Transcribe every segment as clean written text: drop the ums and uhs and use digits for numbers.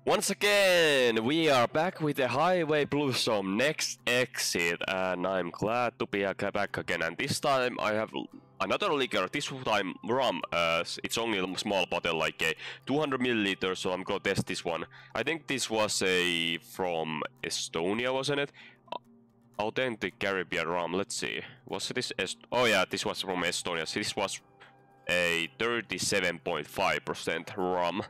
Once again, we are back with the Highway Bluesome next exit, and I'm glad to be back again. And this time I have another liquor, this time rum. It's only a small bottle, like a 200 milliliters, so I'm gonna test this one. I think this was from Estonia, wasn't it? Authentic Caribbean rum, let's see. Was this oh yeah, this was from Estonia. This was a 37.5% rum.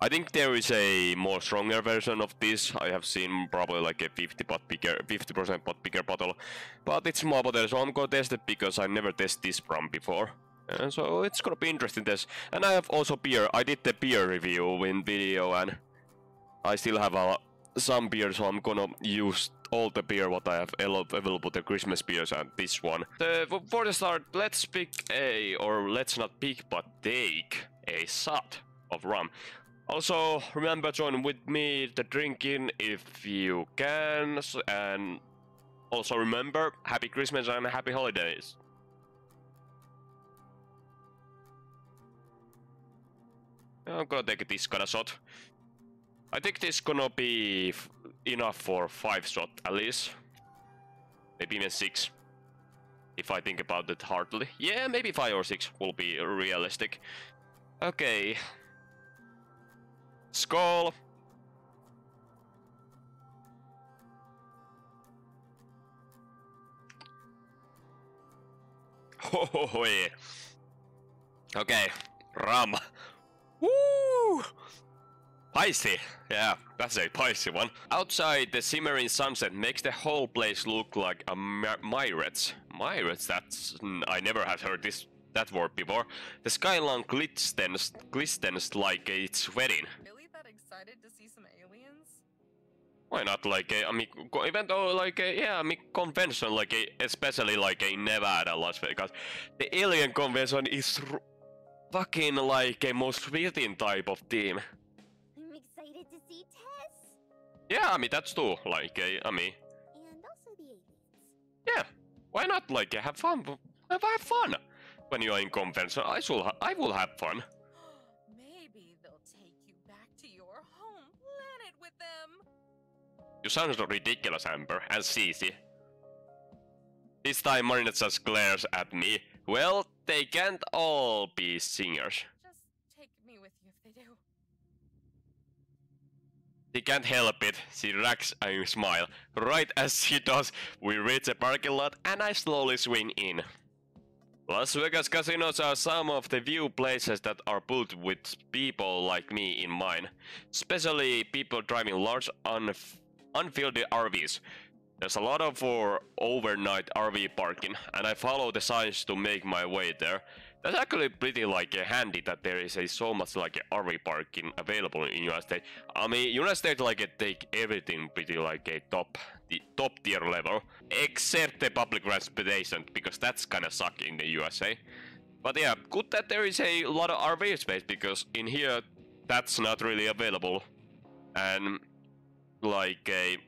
I think there is a more stronger version of this. I have seen probably like a 50% but bigger bottle, but it's small bottle, so I'm gonna test it because I never tested this rum before, and so it's gonna be interesting test. And I have also beer. I did the beer review in video, and I still have some beer, so I'm gonna use all the beer what I have available, the Christmas beers and this one. For the start, let's pick let's not pick, but take a shot of rum. Also, remember join with me the drinking if you can, and also remember Happy Christmas and Happy Holidays. I'm gonna take this kind of shot. I think this is gonna be enough for 5 shots at least. Maybe even 6. If I think about it hardly. Yeah, maybe 5 or 6 will be realistic. Okay. Skål! Oh yeah. Okay, rum. Woo! Spicy! Yeah, that's a spicy one. Outside, the shimmering sunset makes the whole place look like a Myretts. Myretts, that's... I never have heard that word before. The skyline glistens like it's wedding. Really that excited to see some aliens? Why not like a, even though like a, yeah, convention, like a, especially like a Nevada, Las Vegas. The alien convention is fucking like a most fitting type of theme. I'm excited to see Tess. Yeah, that's too, like a, And also the aliens. yeah, why not like have fun? Have fun when you are in convention. I will have fun. Maybe they'll take you back to your home planet with them. You sound so ridiculous, Amber, and Cece. This time Marinette just glares at me. Well, they can't all be singers. Just take me with you if they do. She can't help it. She racks a smile. Right as she does, we reach a parking lot and I slowly swing in. Las Vegas casinos are some of the few places that are built with people like me in mind. Especially people driving large unfilled RVs. There's a lot of overnight RV parking, and I follow the signs to make my way there. That's actually pretty like handy that there is so much like RV parking available in United States. United States like take everything pretty like a top tier level, except the public transportation, because that's kinda suck in the USA. But yeah, good that there is a lot of RV space, because in here that's not really available, and like a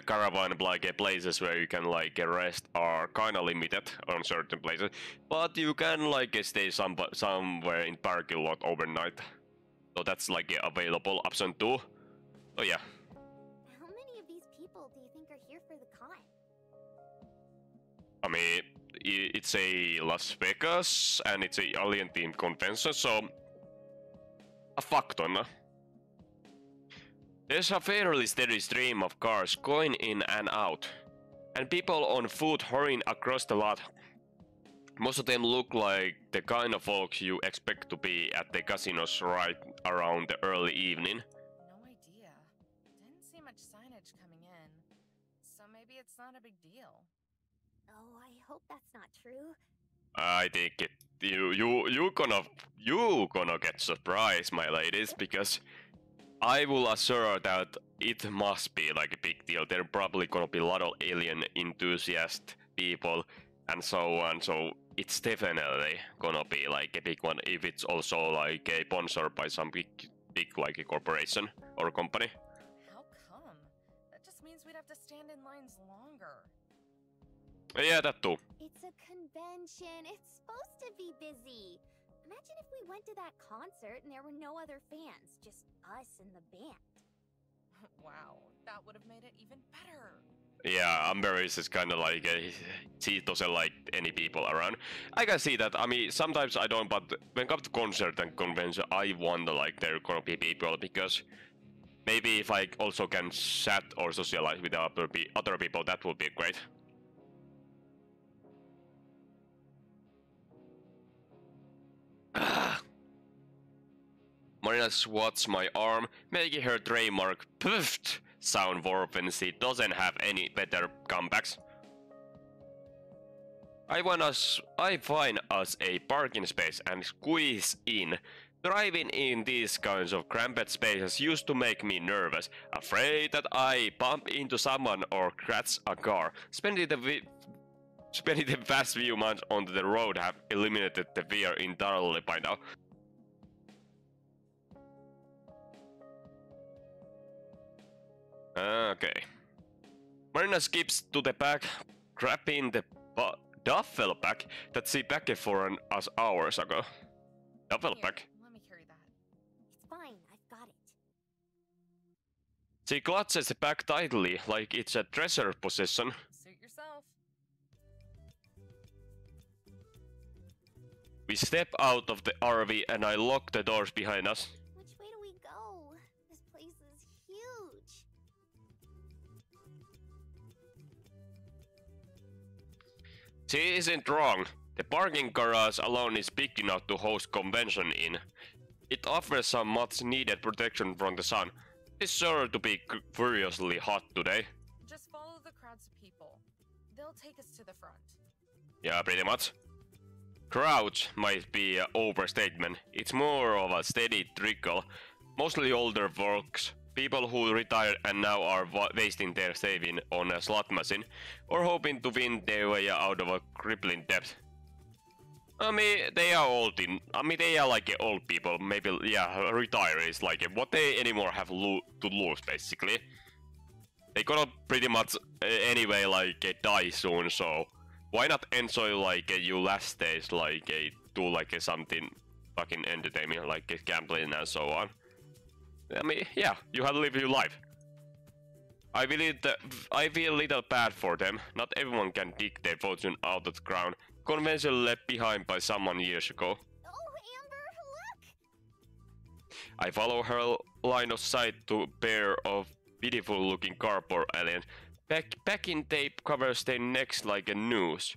caravan like places where you can like rest are kinda limited on certain places, but you can like stay somewhere in parking lot overnight, so that's like available option too. So yeah. How many of these people do you think are here for the con? It's a Las Vegas and it's a alien themed convention, so a fuck ton. There's a fairly steady stream of cars going in and out, and people on foot hurrying across the lot. Most of them look like the kind of folks you expect to be at the casinos right around the early evening. No idea. Didn't see much signage coming in. So maybe it's not a big deal. Oh, I hope that's not true. I think you gonna get surprised, my ladies, because I will assure that it must be like a big deal. There are probably gonna be a lot of alien enthusiast people and so on, so it's definitely gonna be like a big one if it's also like a sponsored by some big like a corporation or company. How come? That just means we'd have to stand in lines longer. Yeah, that too. It's a convention. It's supposed to be busy. Imagine if we went to that concert and there were no other fans, just us and the band. Wow, that would have made it even better. Yeah, Amber is kind of like she doesn't like any people around. I can see that. I mean, sometimes I don't, but when it comes to concert and convention, I wonder like there gonna be people because maybe if I also can chat or socialize with other people, that would be great. Marina swats my arm, making her trademark "pfft" sound for when she doesn't have any better comebacks. I find us a parking space and squeeze in. Driving in these kinds of cramped spaces used to make me nervous, afraid that I bump into someone or crash a car. Spending the past few months on the road have eliminated the fear entirely by now. Okay. Marina skips to the back, grabbing the duffel bag that she packed for us hours ago. Duffel Here, bag? let me carry that. It's fine, I've got it. She clutches the bag tightly, like it's a treasure possession. Suit yourself. We step out of the RV and I lock the doors behind us. Which way do we go? This place is huge. She isn't wrong. The parking garage alone is big enough to host convention in. It offers some much needed protection from the sun. It's sure to be furiously hot today. Just follow the crowds of people. They'll take us to the front. Yeah, pretty much. Crowds might be an overstatement. It's more of a steady trickle. Mostly older folks, people who retired and now are wasting their saving on a slot machine, or hoping to win their way out of a crippling debt. I mean, they are they are like old people, maybe, yeah, retirees, like what they anymore have to lose, basically. They gonna pretty much anyway, like, die soon, so why not enjoy, like, your last days, like, do, like, something fucking entertaining, like gambling and so on. I mean, yeah, you have to live your life. I feel a little bad for them. Not everyone can dig their fortune out of the ground. Convention left behind by someone years ago. Oh, Amber, look! I follow her line of sight to a pair of beautiful-looking cardboard aliens. Packing tape covers their necks like a noose,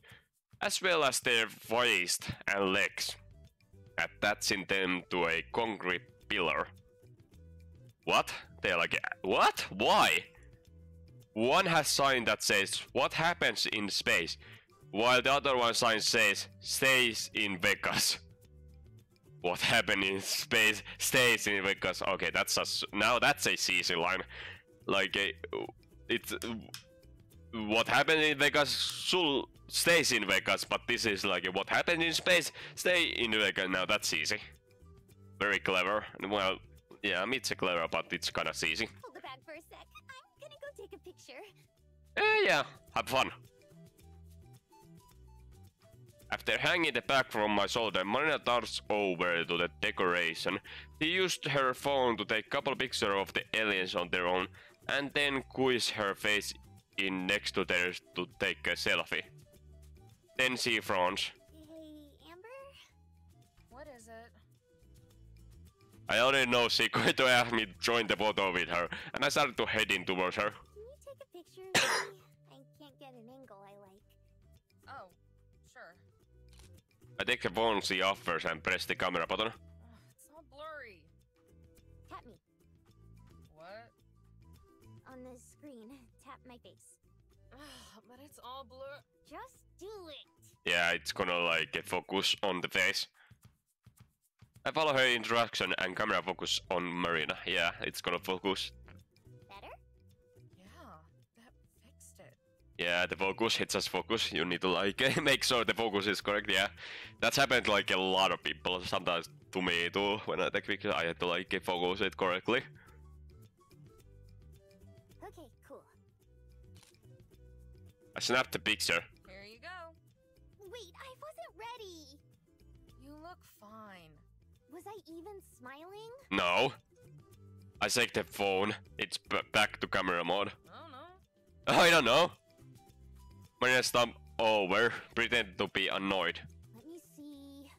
as well as their waist and legs, attaching them to a concrete pillar. What? They're like, what? Why? One has sign that says, what happens in space, while the other one sign says, stays in Vegas. What happened in space stays in Vegas. Okay, that's a CC line. Like, it's what happened in Vegas stays in Vegas, but this is like what happened in space stay in Vegas. Now that's easy. Very clever. Well, yeah, I mean, it's clever, but it's kind of easy. Hold the bag for a sec. I'm gonna go take a picture. Yeah, have fun. After hanging the bag from my shoulder, Marina darts over to the decoration. She used her phone to take a couple pictures of the aliens on their own, and then squeezed her face in next to theirs to take a selfie. Then she frowns. Hey, Amber? What is it? I already know she's going to ask me to join the photo with her, and I started to heading towards her. Can you take a picture of me? I can't get an angle I like. Oh, sure. I take the phone she offers and press the camera button. Ugh, it's all blurry. Tap me. What? On the screen, tap my face. Ugh, but it's all blur. Just do it. Yeah, it's gonna like focus on the face. I follow her instruction and camera focus on Marina. Yeah, it's gonna focus. Better? Yeah, that fixed it. Yeah, the focus, it just focus. You need to like make sure the focus is correct. Yeah, that's happened to like a lot of people. Sometimes to me too. When I take pictures, I have to like focus it correctly. Okay, cool. I snapped the picture. Here you go. Wait, I wasn't ready. You look fine. Was I even smiling? No. I take the phone. It's back to camera mode. Oh no. I don't know. Marina stump over, pretend to be annoyed. Let me see.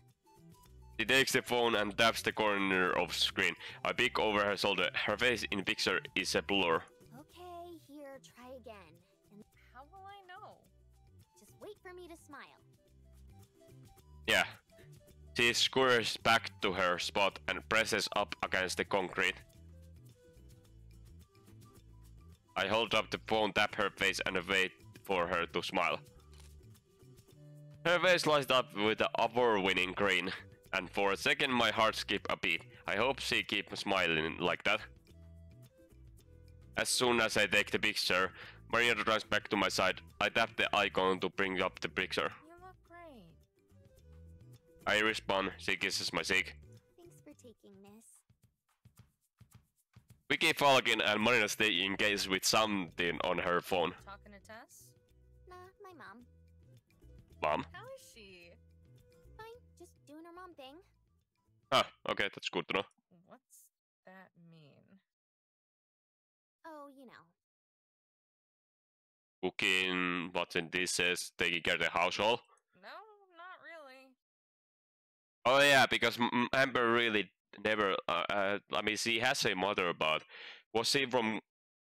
She takes the phone and taps the corner of screen. I peek over her shoulder. Her face in picture is a blur. Okay, here, try again. And How will I know? just wait for me to smile. Yeah. She scurries back to her spot and presses up against the concrete. I hold up the phone, tap her face and wait for her to smile. Her face lights up with an award-winning grin, and for a second my heart skips a beat. I hope she keeps smiling like that. As soon as I take the picture, Maria drives back to my side. I tap the icon to bring up the picture. You look great. I respond, she kisses my cheek. Thanks for taking this. We keep talking and Marina stay engaged with something on her phone. Talking to Tess? Nah, my mom. Mom? How is she? Fine, just doing her mom thing. Ah, okay, that's good to know. What's that mean? Oh, you know. Cooking, watching dishes, taking care of the household. No, not really. Oh yeah, because Amber really never. I mean, she has a mother, but was she from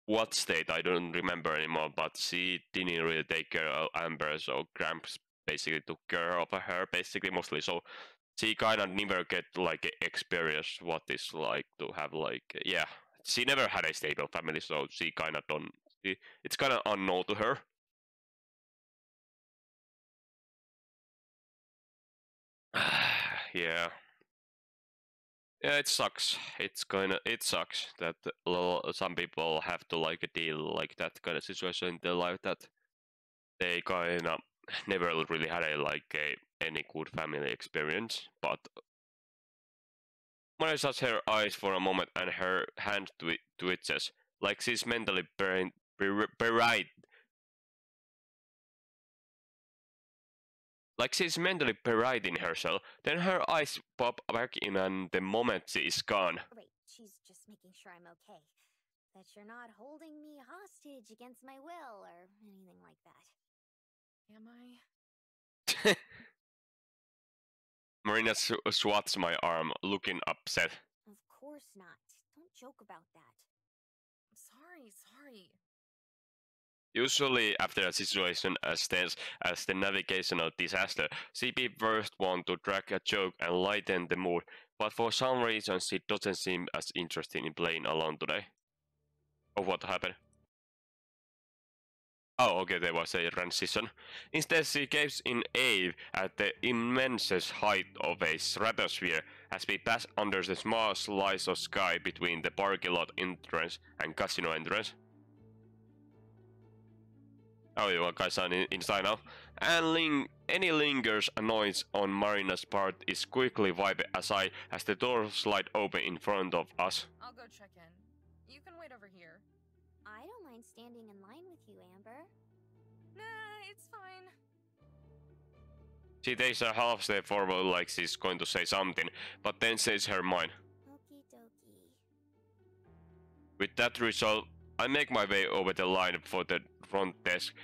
what state? I don't remember anymore. But she didn't really take care of Amber, so Gramps basically took care of her, basically mostly. So she kind of never get like experience what it's like to have like yeah. She never had a stable family, so she kind of don't. It's kind of unknown to her. Yeah. Yeah, it sucks. It sucks that some people have to like deal like that kind of situation in their life that they kind of never really had any good family experience. But Maya shuts her eyes for a moment and her hand twitches like she's mentally buried. Like she's mentally parading herself, then her eyes pop back in and the moment she is gone. Wait, she's just making sure I'm okay. That you're not holding me hostage against my will or anything like that. Am I? Marina swats my arm, looking upset. Of course not. Don't joke about that. Sorry. Usually, after a situation as tense as the navigational disaster, CP first want to crack a joke and lighten the mood, but for some reason she doesn't seem as interested in playing alone today. Oh, what happened? Oh, okay, there was a transition. Instead, she gives in awe at the immense height of a stratosphere as we pass under the small slice of sky between the parking lot entrance and casino entrance. Oh, you guys are inside now. And any lingers annoyance on Marina's part is quickly wiped aside as the doors slide open in front of us. I'll go check in. You can wait over here. I don't mind standing in line with you, Amber. Nah, it's fine. She takes a half step forward like she's going to say something, but then says her mind. Okie dokie. With that result, I make my way over the line for the front desk.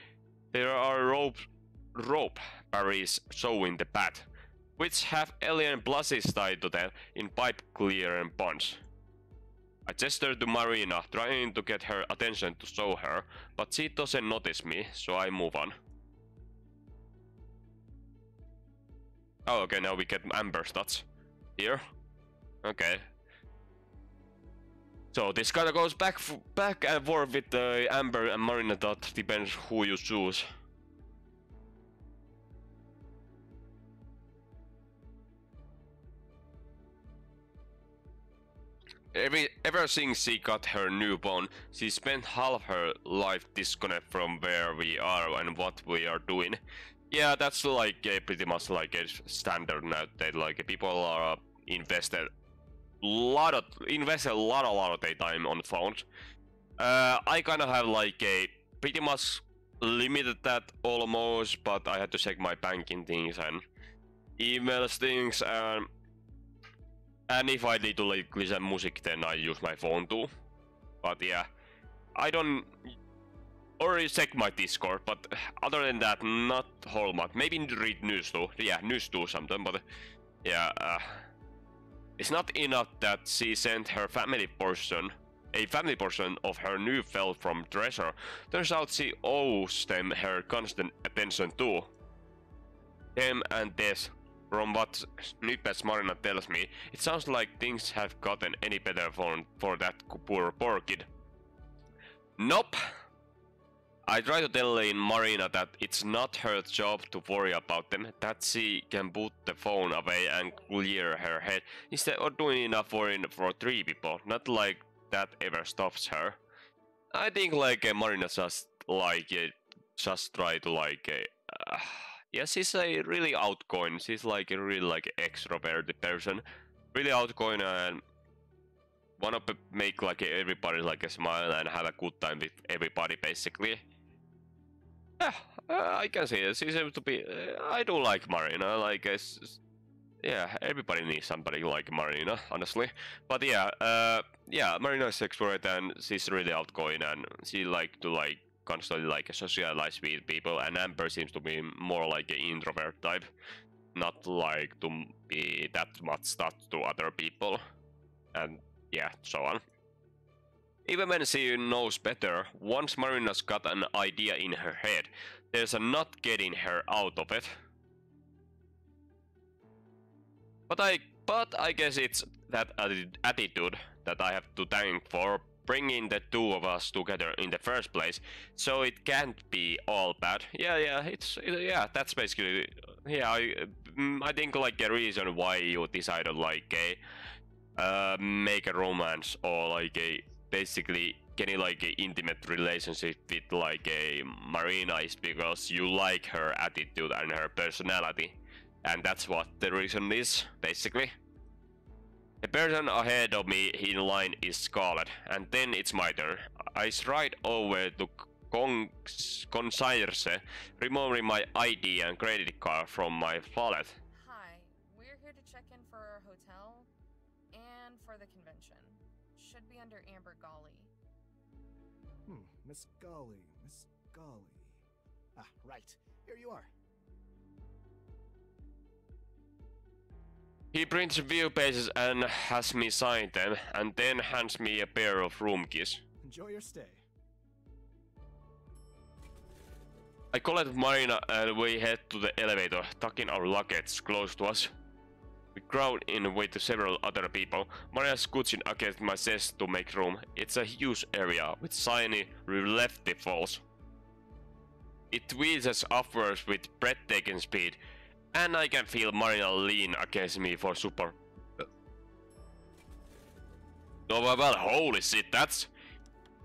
There are rope barriers showing the path, which have alien plushes tied to them in pipe clear and bonds. I gesture to Marina, trying to get her attention to show her, but she doesn't notice me, so I move on. Oh, okay, now we get Amber stats. Here. Okay. So this kinda goes back and forth with Amber and Marina, that depends who you choose. Ever since she got her newborn, she spent half her life disconnected from where we are and what we are doing. Yeah, that's like pretty much like a standard nowadays. Like people are invested a lot of their time on phones. I kind of have like a pretty much limited that almost, but I had to check my banking things and emails things and And if I need to like listen music, then I use my phone too. But yeah, I don't. Or check my Discord, but other than that, not whole much. Maybe read news too. Yeah, news too sometimes, but yeah, it's not enough that she sent her family portion of her new fell from treasure. Turns out she owes them her constant attention too. Them and this. From what Snippets Marina tells me, it sounds like things have gotten any better for that poor kid. Nope. I try to tell Marina that it's not her job to worry about them, that she can put the phone away and clear her head instead of doing enough worrying for 3 people. Not like that ever stops her. I think like Marina just like just try to like yeah, she's a really outgoing. She's like a really like extroverted person, really outgoing and wanna make like everybody like a smile and have a good time with everybody basically. Yeah, I can see it. She seems to be. I do like Marina. Like, yeah, everybody needs somebody like Marina, honestly. But yeah, Marina is extrovert and she's really outgoing and she like to like constantly like socialize with people. And Amber seems to be more like an introvert type, not like to be that much touched to other people, and yeah, so on. Even when she knows better, once Marina's got an idea in her head, there's a not getting her out of it. But I guess it's that attitude that I have to thank for bringing the two of us together in the first place, so it can't be all bad. Yeah, that's basically, yeah, I think like the reason why you decided like make a romance or like a basically getting like an intimate relationship with like a Marina is because you like her attitude and her personality, and that's what the reason is basically. The person ahead of me in line is Scarlet, and then it's my turn. I stride over to concierge, removing my ID and credit card from my wallet. Hi, we're here to check in for our hotel and for the convention. Should be under Amber Golly. Miss Golly, Miss Golly. Ah, right. Here you are. He prints view pages and has me sign them, and then hands me a pair of room keys. Enjoy your stay. I collect Marina and we head to the elevator, tucking our luggage close to us. We crowd in with several other people. Marina scooching against my chest to make room. It's a huge area with shiny, lefty falls. It tweezes upwards with breathtaking speed, and I can feel Marina lean against me for support. Oh well, holy shit,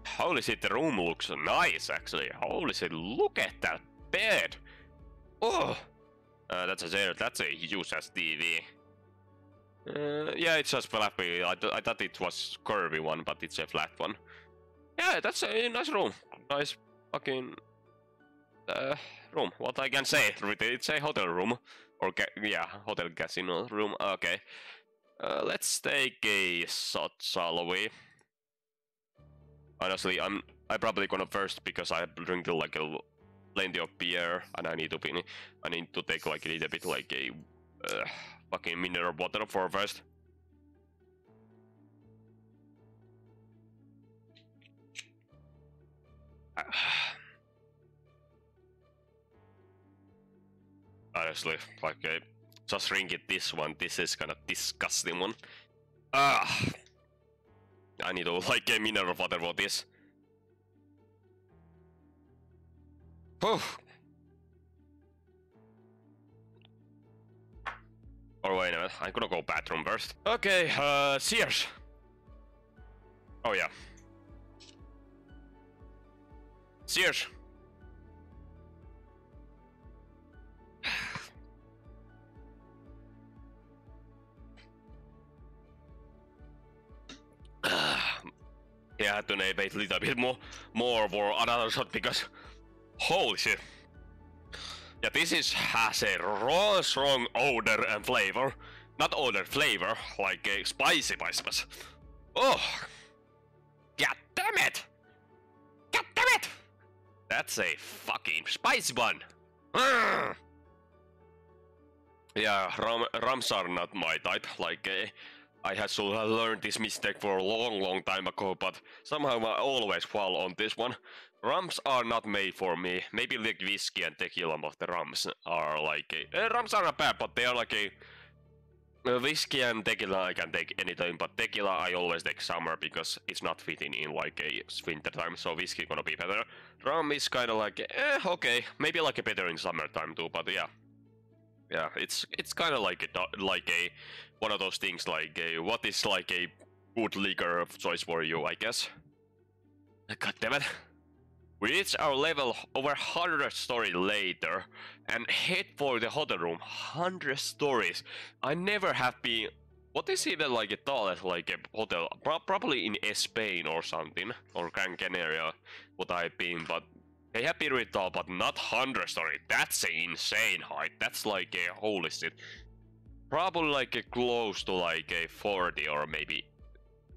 holy shit, the room looks nice actually. Holy shit, look at that bed! Oh! That's a huge ass TV. Yeah, it's just flat. I thought it was curvy one, but it's a flat one. Yeah, that's a nice room. Nice fucking room. What I can say, it's a hotel room. Or yeah, hotel casino room. Okay. Let's take a shot, shall we? Honestly, I probably gonna first because I drink like plenty of beer and I need to take like a little bit like a fucking mineral water for first. Honestly, like just drink it this one. This is kind of disgusting one. I need to like a mineral water for this. Whew. Or wait a minute, I'm gonna go bathroom first. Okay, Sears. Oh yeah. Sears. Yeah, I had to wait a little bit more for another shot because holy shit. Yeah, this has a raw, strong odor and flavor. Not order flavor, like a spicy spice. Oh! God damn it! God damn it! That's a fucking spicy one! Mm. Yeah, rams are not my type, like I had to learn this mistake for a long time ago, but somehow I always fall on this one. Rums are not made for me. Maybe like whiskey and tequila, but the rums are like rums are not bad, but they are like a whiskey and tequila I can take anytime, but tequila I always take summer because it's not fitting in like a winter time, so whiskey gonna be better. Rum is kind of like okay, maybe like a better in summertime too, but yeah. Yeah, it's kind of like a one of those things like what is like a good liquor of choice for you, I guess. God damn it. We reach our level over 100 stories later and head for the hotel room. 100 stories. I never have been. What is even like a tallest like a hotel? Probably in Spain or something, or Gran Canaria, what I've been, but. They have been really tall, but not 100 story. That's an insane height. That's like a holy shit. Probably like a close to like a 40 or maybe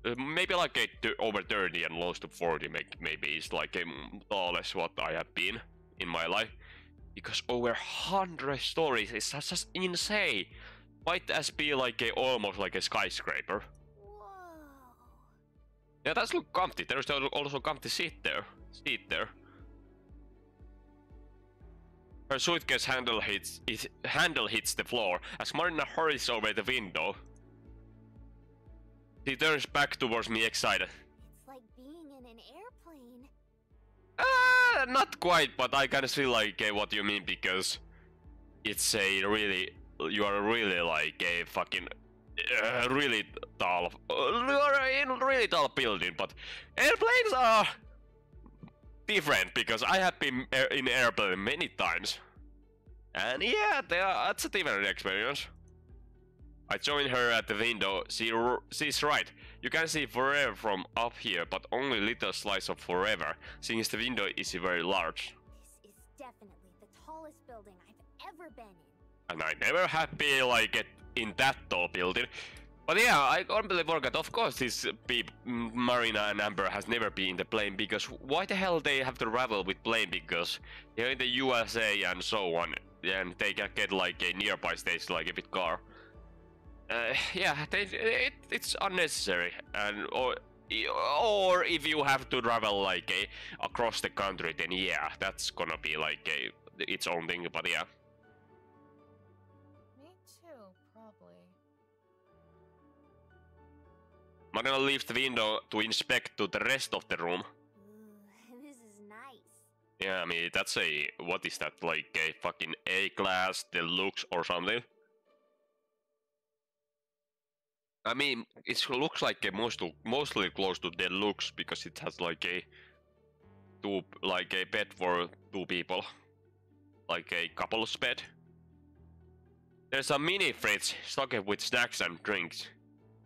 like a over 30 and close to 40 maybe is like a tallest what I have been in my life. Because over 100 stories is just insane. Might as be like a almost like a skyscraper. Whoa. Yeah, that's look comfy. There's also comfy seat there. Her suitcase handle hits the floor as Marina hurries over the window. She turns back towards me excited. It's like being in an airplane. Not quite, but I can see like what you mean because it's a really you are really like a fucking really tall. You are in a really tall building, but airplanes are different because I have been in airplane many times, and yeah, that's a different experience. I join her at the window. She's right. You can see forever from up here, but only little slice of forever, since the window is very large. This is definitely the tallest building I've ever been in. And I never have been like in that tall building. But yeah, I completely forgot. Of course, this Marina and Amber has never been in the plane because why the hell they have to travel with plane? Because they're in the USA and so on, and they can get like a nearby station like a with car. Yeah, it's unnecessary, and or if you have to travel like across the country, then yeah, that's gonna be like its own thing. But yeah. Marina leaves the window to inspect to the rest of the room. Ooh, this is nice. Yeah, I mean, that's what is that, like a fucking A-class deluxe or something? I mean, it looks like a mostly close to deluxe because it has like a bed for two people. Like a couple's bed. There's a mini fridge stocked with snacks and drinks.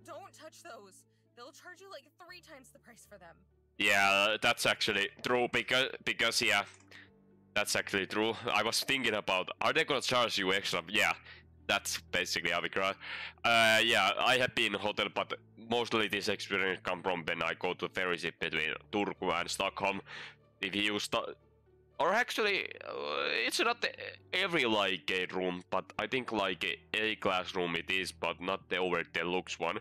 Don't touch those. They'll charge you like 3 times the price for them. Yeah, that's actually true because yeah, that's actually true. I was thinking about, are they gonna charge you extra? Yeah, that's basically how we cry. Yeah, I have been in a hotel, but mostly this experience come from when I go to ferry ship between Turku and Stockholm. If you or actually, it's not every like a room, but I think like a class room it is, but not the over deluxe one.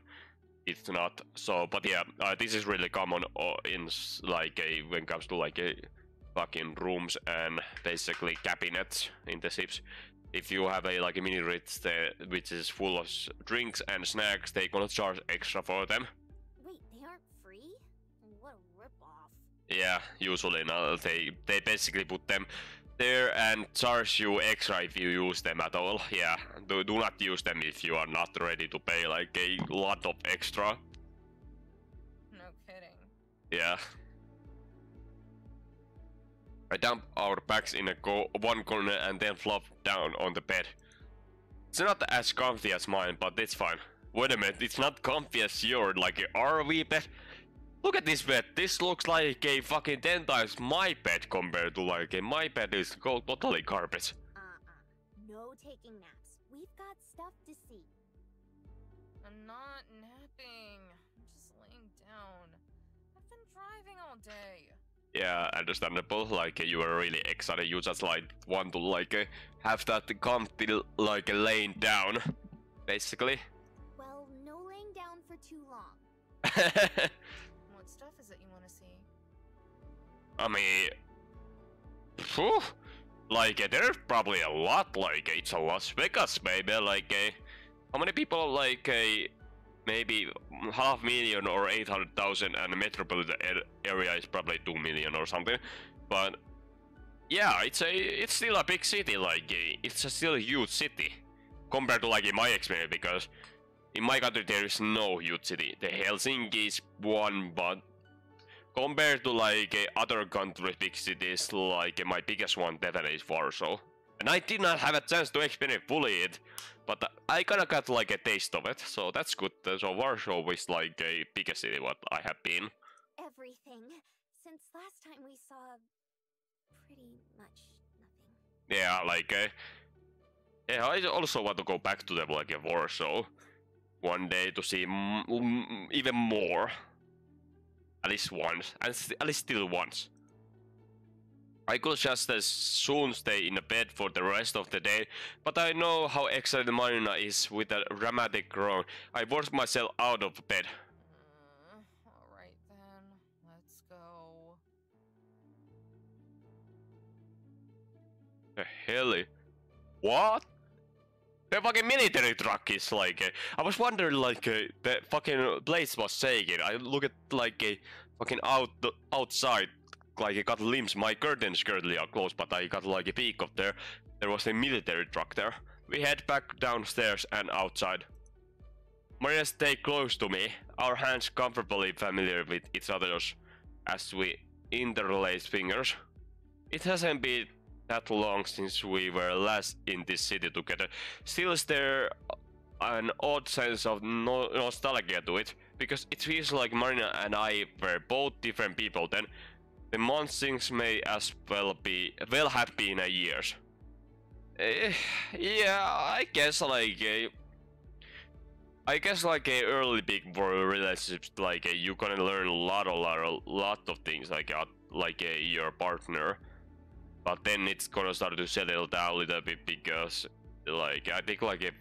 It's not. So, but yeah, this is really common in like when it comes to like fucking rooms and basically cabinets in the ships. If you have like a mini fridge which is full of drinks and snacks, they gonna charge extra for them. Wait, they aren't free? What a ripoff. Yeah, usually no, they basically put them there and charge you extra if you use them at all. Yeah, do not use them if you are not ready to pay like a lot of extra. No kidding. Yeah. I dump our bags in one corner and then flop down on the bed. It's not as comfy as mine, but it's fine. Wait a minute, it's not comfy as your like a RV bed? Look at this bed. This looks like a fucking 10 times my bed compared to like my bed is totally garbage. No taking naps. We've got stuff to see. I'm not napping. I'm just laying down. I've been driving all day. Yeah, understandable. Like you were really excited. You just like want to like have that comfy like laying down, basically. Well, no laying down for too long. What stuff is it you want to see? I mean, phew, like there's probably a lot. Like it's a Las Vegas, maybe. Like how many people? Like maybe 500,000 or 800,000, and the metropolitan area is probably 2 million or something. But yeah, it's still a big city. Like it's still a huge city compared to like in my experience, because in my country there is no huge city. The Helsinki is one, but compared to like other countries' big cities, like my biggest one definitely is Warsaw. And I did not have a chance to experience fully it, but I kinda got like a taste of it, so that's good. So Warsaw is like a biggest city what I have been. Everything. Since last time we saw pretty much nothing. Yeah, like yeah, I also want to go back to the like Warsaw one day to see even more. At least once, and at least still once. I could just as soon stay in the bed for the rest of the day, but I know how excited Marina is with a dramatic groan. I forced myself out of bed. Alright then, let's go. The hell? What? The fucking military truck is like. I was wondering like the fucking place was shaking. I look at like a fucking outside. Like I got limbs, my curtains currently are closed, but I got like a peek of there. There was a military truck there. We head back downstairs and outside. Maria stayed close to me, our hands comfortably familiar with each other's as we interlaced fingers. It hasn't been that long since we were last in this city together. Still is there an odd sense of nostalgia to it, because it feels like Marina and I were both different people then. The months things may as well have been years. Yeah, I guess like a early big relationships, like you gonna learn a lot of things like your partner, but then it's gonna start to settle down a little bit, because like I think like if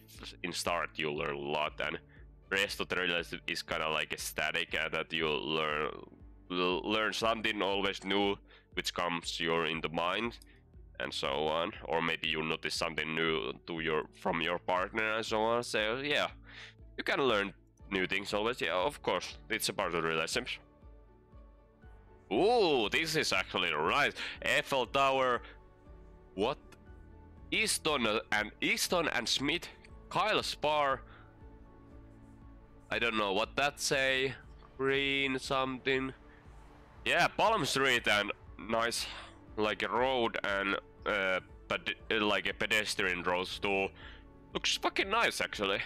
in start you learn a lot, and rest of the relationship is kind of like a static, and that you learn something always new which comes in the mind and so on, or maybe you notice something new from your partner and so on. So yeah, you can learn new things always. Yeah, of course, it's a part of the relationship. Ooh, this is actually right. Eiffel Tower. What? Easton and Smith, Kyle Spar. I don't know what that say. Green something. Yeah, Palm Street and nice like a road and like a pedestrian roads too. Looks fucking nice actually.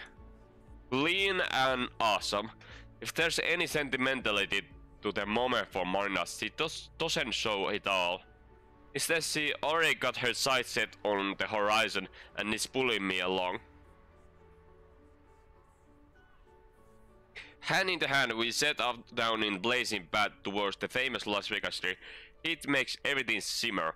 Clean and awesome. If there's any sentimentality to the moment for Marina, she doesn't show it all. Instead, she already got her sights set on the horizon and is pulling me along. Hand in hand, we set off down in blazing path towards the famous Las Vegas Street. It makes everything simmer,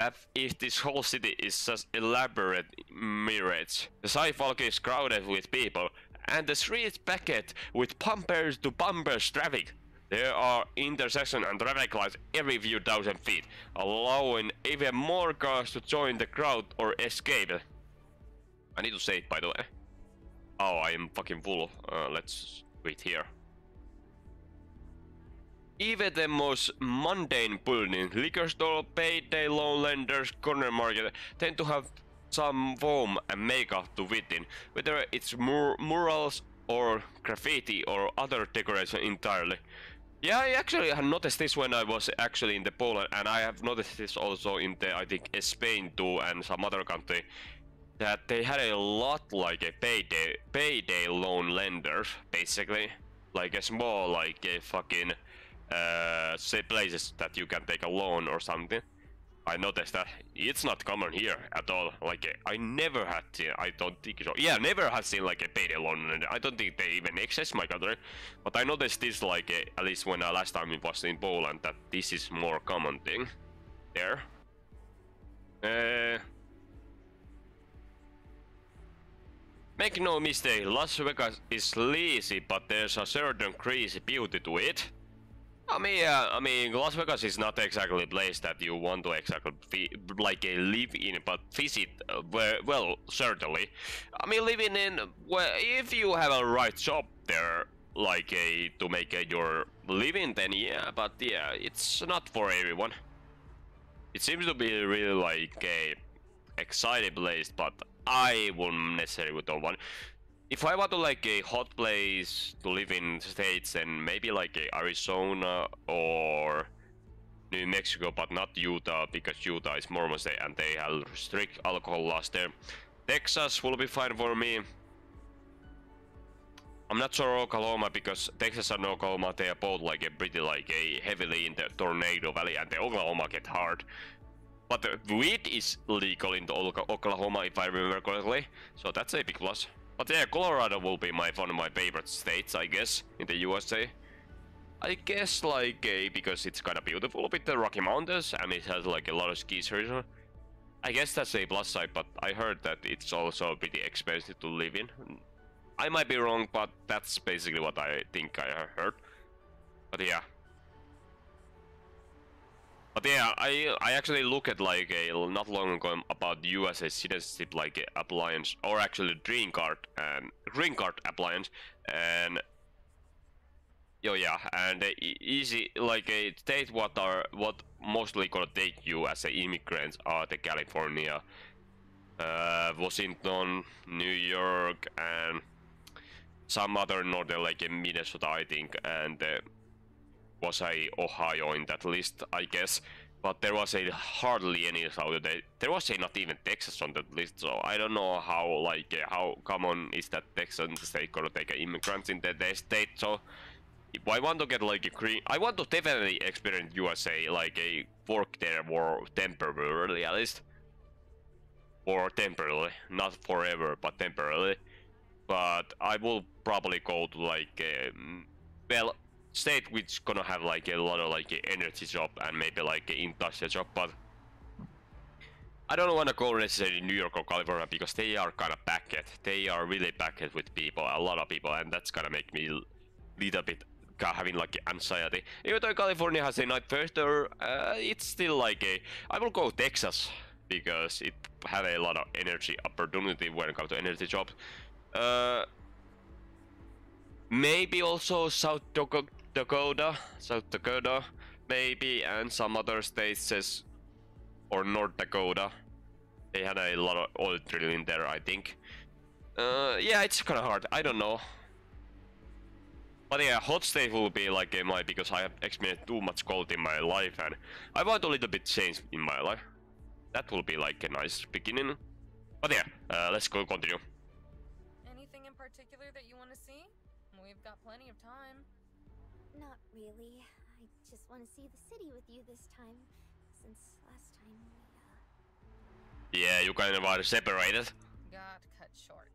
as if this whole city is just elaborate mirage. The sidewalk is crowded with people, and the streets packed with bumpers to bumpers traffic. There are intersections and traffic lights every few thousand feet, allowing even more cars to join the crowd or escape. I need to say it, by the way. Oh, I am fucking full. Let's wait here. Even the most mundane building, liquor store, payday loan lenders, corner market, tend to have some foam and makeup to fit in, whether it's murals or graffiti or other decoration entirely. Yeah, I actually had noticed this when I was actually in the Poland, and I have noticed this also in the, I think, Spain too, and some other country, that they had a lot like a payday loan lenders, basically, like a small like a fucking say places that you can take a loan or something. I noticed that it's not common here at all. Like I never had seen, I don't think so. Yeah, never had seen like a payday loan, and I don't think they even exist in my country. But I noticed this like at least when last time it was in Poland, that this is more common thing there. Make no mistake, Las Vegas is sleazy, but there's a certain crazy beauty to it. I mean, Las Vegas is not exactly a place that you want to exactly live in, but visit. Well, certainly. I mean, living in. Well, if you have a right job there, like to make your living, then yeah. But yeah, it's not for everyone. It seems to be really like a exciting place, but I wouldn't necessarily don't want. If I want to like a hot place to live in States, then maybe like Arizona or New Mexico, but not Utah, because Utah is Mormon state and they have strict alcohol laws there. Texas will be fine for me. I'm not sure Oklahoma, because Texas and Oklahoma, they are both like a pretty like a heavily in the tornado valley, and the Oklahoma get hard. But the weed is legal in the Oklahoma, if I remember correctly, so that's a big plus. But yeah, Colorado will be one of my favorite states, I guess, in the USA. I guess like because it's kind of beautiful with the Rocky Mountains, and it has like a lot of ski tourism. I guess that's a plus side, but I heard that it's also pretty expensive to live in. I might be wrong, but that's basically what I think I heard. But yeah. But yeah, I actually look at like not long ago about USA citizenship like appliance, or actually green card appliance, and easy like a state what mostly gonna take you as an immigrant are the California, Washington, New York, and some other northern like in Minnesota, I think, and was Ohio in that list, I guess. But there was hardly any South. There was not even Texas on that list, so I don't know how common is that Texas state gonna take immigrants in their state. So if I want to get like a green, I want to definitely experience USA, like a work there more temporarily at least, or temporarily, not forever, but temporarily. But I will probably go to like well, state which gonna have like a lot of like energy job and maybe like an industrial job, but I don't want to go necessarily New York or California, because they are kind of packed. They are really packed with people, a lot of people, and that's gonna make me little bit having like anxiety. Even though California has a nice weather, it's still like I will go Texas, because it have a lot of energy opportunity when it comes to energy jobs. Maybe also South Dakota, maybe, and some other states, or North Dakota. They had a lot of oil drilling there, I think. Yeah, it's kind of hard. I don't know. But yeah, hot state will be like because I have experienced too much cold in my life, and I want a little bit change in my life. That will be like a nice beginning. But yeah, let's go continue. Anything in particular that you want to see? We've got plenty of time. Not really. I just want to see the city with you this time, since last time we, Yeah, you kind of are separated. Got cut short.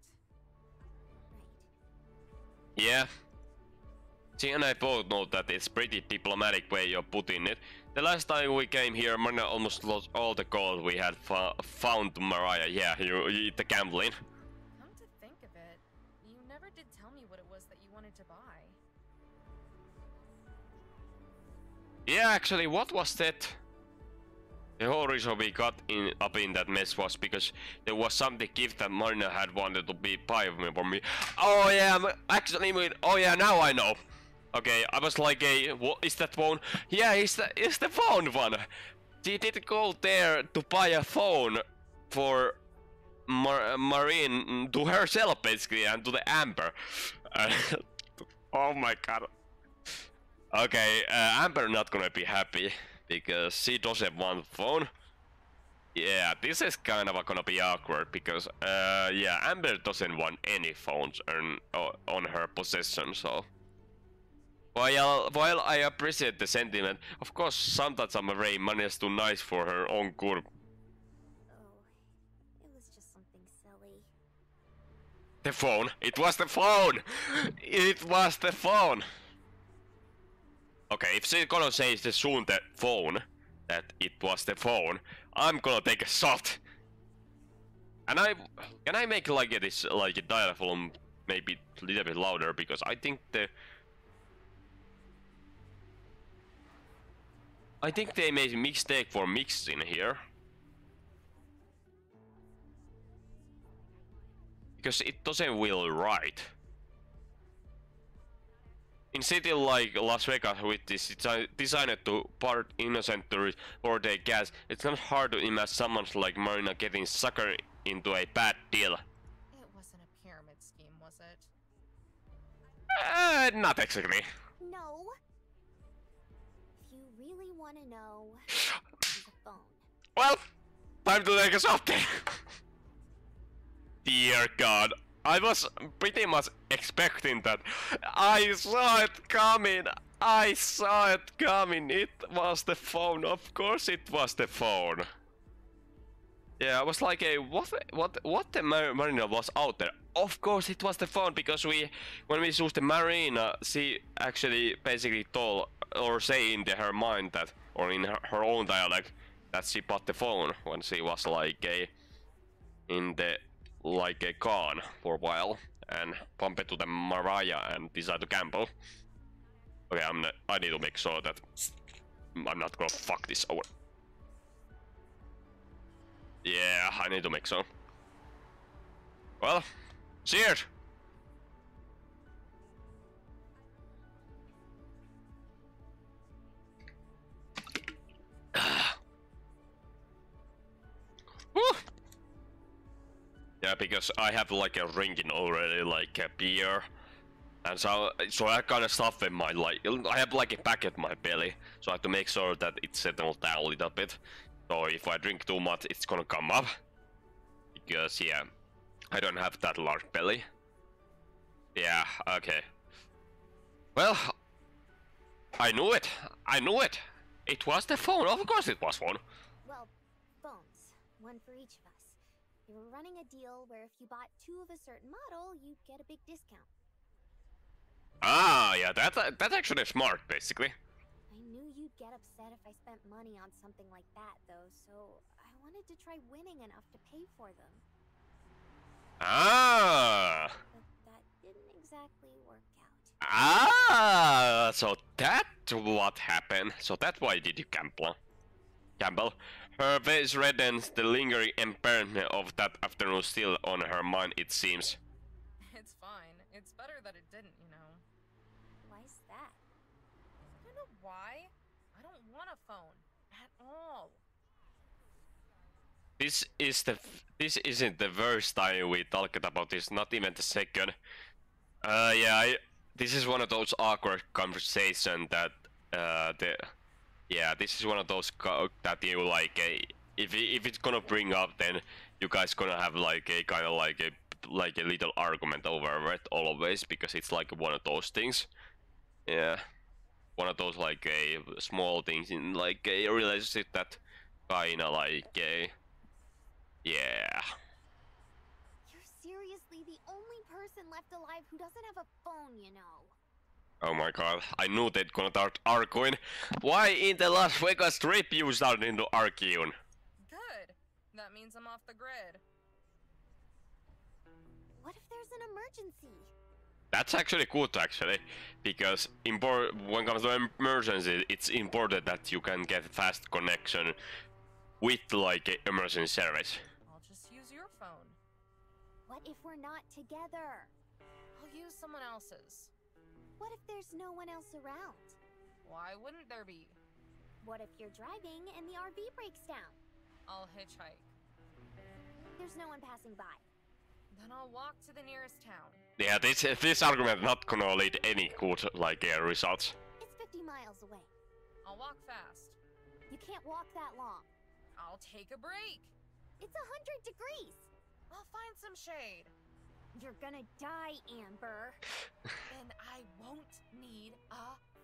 Right. Yeah. She and I both know that it's pretty diplomatic way you're putting it. The last time we came here, Marina almost lost all the gold we had found Mariah. Yeah, you eat the gambling. Come to think of it, you never did tell me what it was that you wanted to buy. Yeah, actually, what was that? The whole reason we got up in that mess was because there was something gift that Marina had wanted to buy for me. Oh yeah, actually, oh yeah, now I know. Okay, I was like, what is that phone? Yeah, it's the phone one. She did go there to buy a phone for Marine, to herself basically, and to the Amber. Oh my god. Okay, Amber not gonna be happy, because she doesn't want phone. Yeah, this is kind of gonna be awkward, because yeah, Amber doesn't want any phones on her possession, so While I appreciate the sentiment, of course sometimes I'm very managed too nice for her own good. Oh, it was just something silly. The phone. It was the phone! It was the phone! Okay, if she's gonna say the soon the phone, that it was the phone, I'm gonna take a shot. And can I make like this like a dial volume maybe a little bit louder, because I think they made a mistake for mixing here. Because it doesn't feel right. In city like Las Vegas, with this designed to part innocent tourists or their gas, it's not hard to imagine someone like Marina getting suckered into a bad deal. It wasn't a pyramid scheme, was it? Not exactly. No. If you really want to know, there's a phone. Well, time to take a shot then. Dear God, I was pretty much expecting that. I saw it coming. I saw it coming. It was the phone. Of course, it was the phone. Yeah, I was like, what the Marina was out there? Of course, it was the phone, because when we chose the Marina, she actually basically told or say in her mind that, or in her own dialect, that she bought the phone when she was like in the con for a while and bumped to the Mariah and decided to gamble. Okay, I need to make sure that I'm not gonna fuck this over. Yeah, I need to make sure. Well, cheers! Woo! Yeah, because I have like a drinking already, like a beer. And so I kind of stuff in my, like, I have like a pack in my belly. So I have to make sure that it settles down a little bit. So if I drink too much, it's gonna come up. Because, yeah, I don't have that large belly. Yeah, okay. Well, I knew it. I knew it. It was the phone. Of course it was phone. Well, phones. One for each of us. We were running a deal where if you bought 2 of a certain model, you'd get a big discount. Ah, yeah, that's actually smart, basically. I knew you'd get upset if I spent money on something like that, though, so I wanted to try winning enough to pay for them. Ah! But that didn't exactly work out. Ah! So that's what happened. So that's why did you gamble? Her face reddens, the lingering impairment of that afternoon still on her mind, it seems. It's fine. It's better that it didn't, you know. Why's that? I don't know why. I don't want a phone. At all. This isn't the first time we talked about this, not even the second. Yeah, this is one of those awkward conversations that this is one of those that you like. If it's gonna bring up, then you guys gonna have like a kind of like a little argument over it always, because it's like one of those things. Yeah, one of those like a small things in like a relationship that kind of like yeah. You're seriously the only person left alive who doesn't have a phone, you know. Oh my god, I knew they'd gonna start arguing. Why in the Las Vegas trip you started into arguing? Good. That means I'm off the grid. What if there's an emergency? That's actually good, actually, because when it comes to emergency, it's important that you can get fast connection with like a emergency service. I'll just use your phone. What if we're not together? I'll use someone else's. What if there's no one else around? Why wouldn't there be? What if you're driving and the RV breaks down? I'll hitchhike. There's no one passing by. Then I'll walk to the nearest town. Yeah, this argument not gonna lead any good like results. It's 50 miles away. I'll walk fast. You can't walk that long. I'll take a break. It's 100 degrees. I'll find some shade. You're gonna die, Amber. Then I I won't need a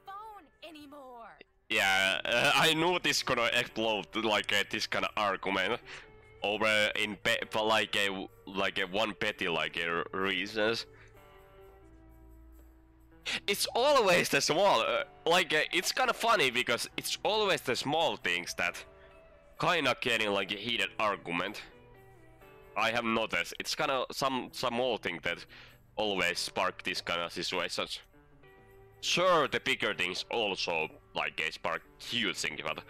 phone anymore. Yeah, I knew this gonna explode like this kind of argument over in like a one petty like reasons. It's always the small, it's kind of funny because it's always the small things that kind of getting like a heated argument. I have noticed it's kind of some small thing that always spark this kind of situations. Sure, the bigger things also like spark huge things, but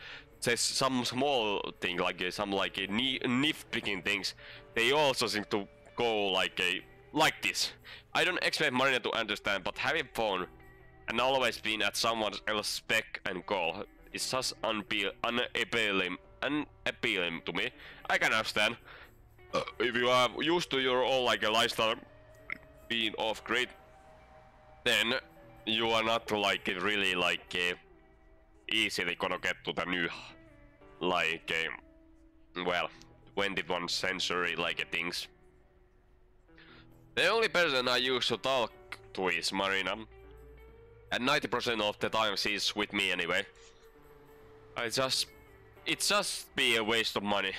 there's some small thing like some like nitpicking things. They also seem to go like this. I don't expect Marina to understand, but having phone and always being at someone else's spec and goal is just unappealing to me. I can understand. If you are used to your own like a lifestyle being off grid, then you are not like really like easily gonna get to the new like well 21st century like things. The only person I used to talk to is Marina, and 90% of the time she's with me anyway. It's just be a waste of money.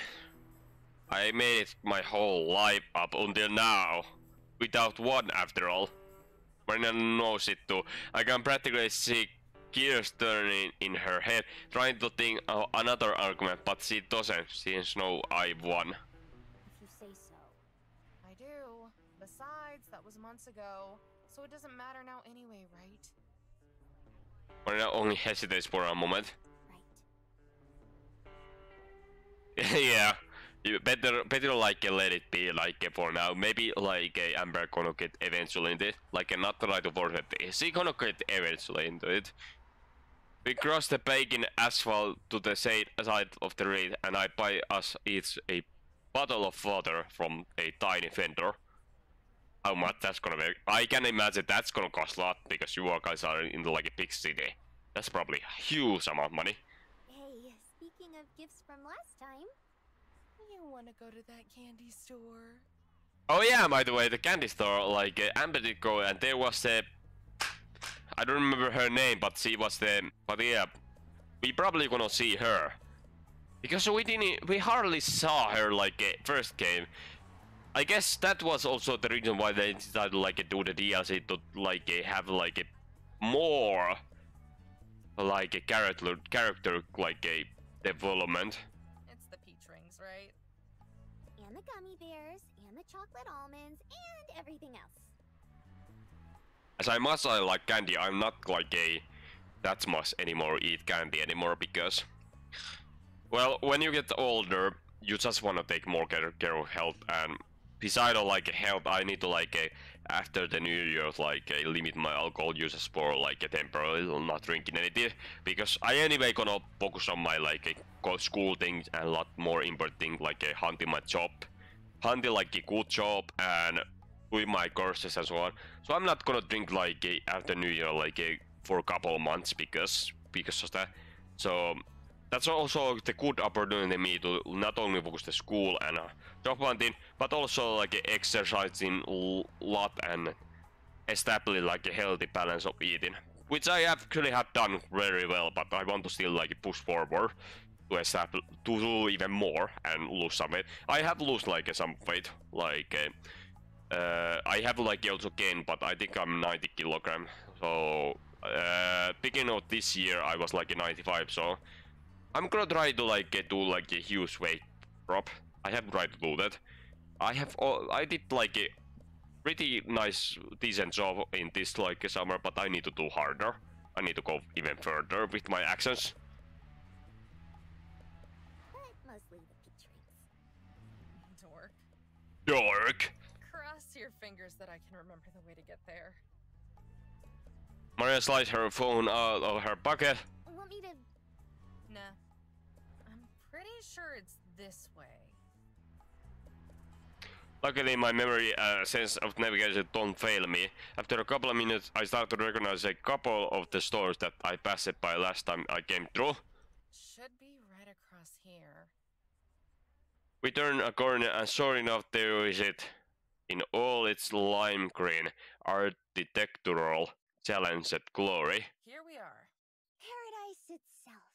I made it my whole life up until now, without one after all. Marina knows it too. I can practically see gears turning in her head, trying to think of another argument, but she doesn't. She knows I won. If you say so. I do. Besides, that was months ago, so it doesn't matter now anyway, right? Marina only hesitates for a moment. Right. Yeah, you better like let it be like for now. Maybe like Amber gonna get eventually into it. Like not try to force it. She gonna get eventually into it. We cross the baking asphalt to the side of the road, and I buy us each a bottle of water from a tiny vendor. How much that's gonna be? I can imagine that's gonna cost a lot because you guys are in like a big city. That's probably a huge amount of money. Hey, speaking of gifts from last time. You wanna go to that candy store? Oh yeah, by the way, the candy store, like Amber did go, and there was I don't remember her name, but she was but yeah, we probably gonna see her because we hardly saw her like first game. I guess that was also the reason why they decided to like do the DLC to like have like a more like a character like a development. It's the peach rings, right? And the gummy bears, and the chocolate almonds, and everything else. As I must I like candy, I'm not like that much anymore eat candy anymore because, well, when you get older, you just want to take more care of health, and besides like health, I need to like after the new year like limit my alcohol uses for like temporarily not drinking anything, because I anyway gonna focus on my like school things and a lot more important thing like hunting my job, hunting like a good job and doing my courses and so on. So I'm not gonna drink like after New Year like for a couple of months because of that. So that's also the good opportunity for me to not only focus the school and job hunting, but also like exercising a lot and establish like a healthy balance of eating, which I actually have done very well. But I want to still like push forward to establish to do even more and lose some weight. I have lost like some weight, like I have like also gained, but I think I'm 90 kilograms. So beginning of this year I was like 95. So I'm gonna try to like do like a huge weight drop. I have tried to do that. I did like a pretty nice, decent job in this like summer, but I need to do harder. I need to go even further with my actions. But mostly the peach rings. Dork. Dork. Cross your fingers that I can remember the way to get there. Maria slides her phone out of her pocket. Want me to... Nah. I'm pretty sure it's this way. Luckily, my memory sense of navigation don't fail me. After a couple of minutes, I start to recognize a couple of the stores that I passed by last time I came through. Should be right across here. We turn a corner and sure enough, there is it. In all its lime green, architectural challenge at glory. Here we are. Paradise itself.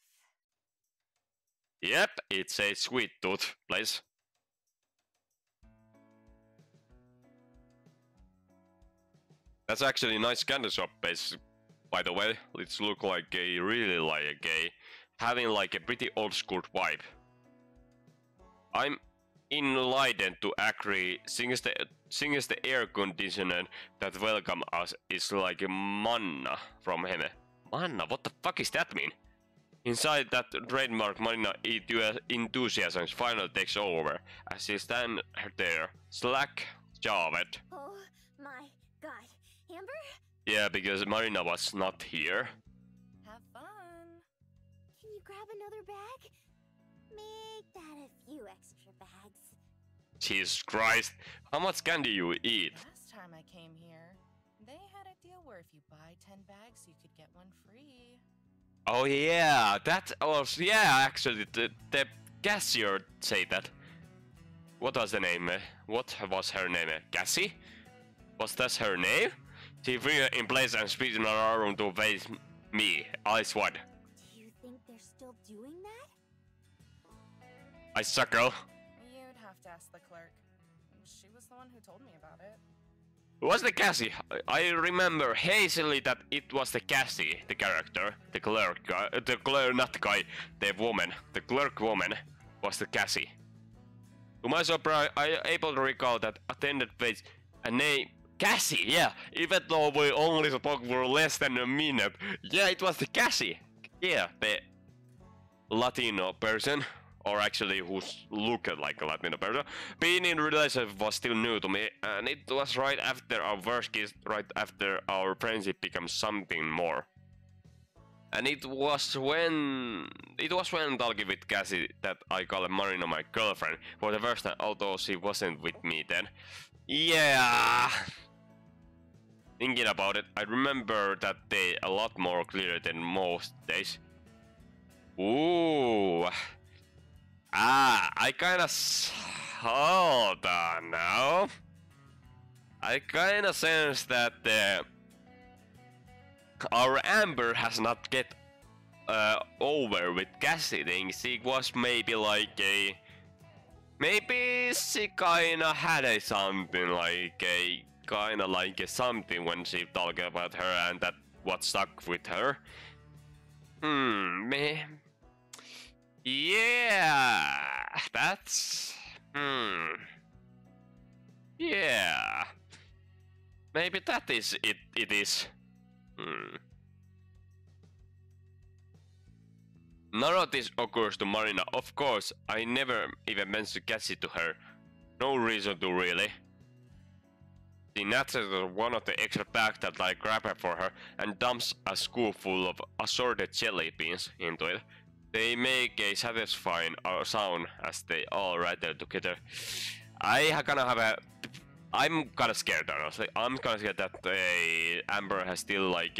Yep, it's a sweet tooth place. That's actually a nice candy shop base, by the way. It's look like a really like a having like a pretty old school vibe. I'm enlightened to agree, since the air conditioner that welcome us is like a manna from heaven. Manna? What the fuck is that mean? Inside that trademark Marina enthusiasm finally takes over as she stands there, slack-jawed. Oh my god. Amber? Yeah, because Marina was not here. Have fun. Can you grab another bag? Make that a few extra bags. Jesus Christ, how much candy you eat? Last time I came here, they had a deal where if you buy 10 bags, you could get one free. Oh yeah, that was, yeah, actually, the cashier said that. What was the name? What was her name? Cassie? Was that her name? She threw her in place and spit in her room to face me, eyes wide. Do you think they're still doing that? I suckle. You'd have to ask the clerk. She was the one who told me about it. Was the Cassie? I remember hazily that it was the Cassie, the character, the clerk guy, not the guy, the woman, the clerk woman was the Cassie. To my surprise, I am able to recall that attended page a name Cassie, yeah, even though we only spoke for less than a minute. Yeah, it was the Cassie. Yeah, the Latino person. Or actually who's looked like a Latino person. Being in relationship was still new to me, and it was right after our first kiss, right after our friendship became something more. And it was when talking with Cassie that I called Marina my girlfriend for the first time, although she wasn't with me then. Yeah. Thinking about it, I remember that day a lot more clear than most days. Ooh. I kinda... Hold on now. I kinda sense that our Amber has not get over with Cassie thing. She was maybe like a... Maybe she kinda had a something like a... Kinda like a something when she talked about her and that what stuck with her. Man. Yeah, that's... Yeah. Maybe that is it, it is. None of this occurs to Marina. Of course, I never even mentioned Cassie to her. No reason to really. She snatches one of the extra bags that I grab for her and dumps a scoop full of assorted jelly beans into it. They make a satisfying sound as they all rattle together. I'm kinda scared, honestly. I'm kinda scared that Amber has still like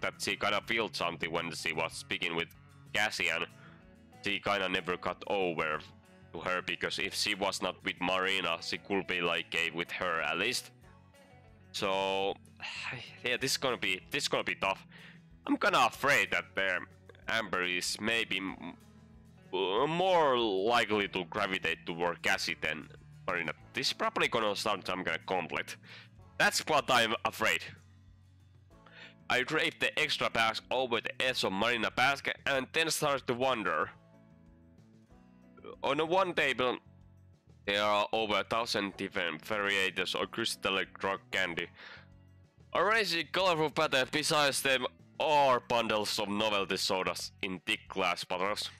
that she kinda felt something when she was speaking with Cassie, and she kinda never got over to her, because if she was not with Marina, she could be like with her at least. So yeah, this is gonna be tough. I'm kinda afraid that Amber is maybe more likely to gravitate toward Cassie than Marina. This is probably gonna start some kind of conflict. That's what I'm afraid. I drape the extra bags over the edge of Marina's basket and then start to wonder. On one table, there are over 1,000 different varieties of crystalline rock candy. Arranged colorful pattern besides them are bundles of novelty sodas in thick glass bottles.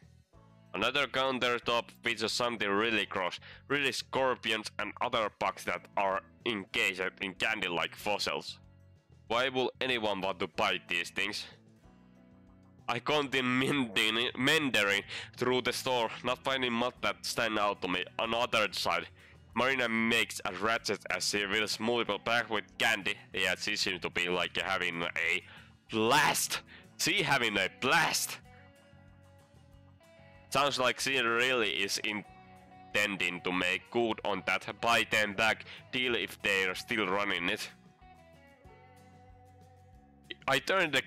Another countertop features something really gross, really scorpions and other bugs that are encased in candy like fossils. Why would anyone want to buy these things? I continue meandering through the store, not finding much that stand out to me. On the other side, Marina makes a ratchet as she fills multiple bags with candy. Yeah, she seems to be like having a blast. She having a blast. Sounds like she really is intending to make good on that buy them back deal if they're still running it. I turned the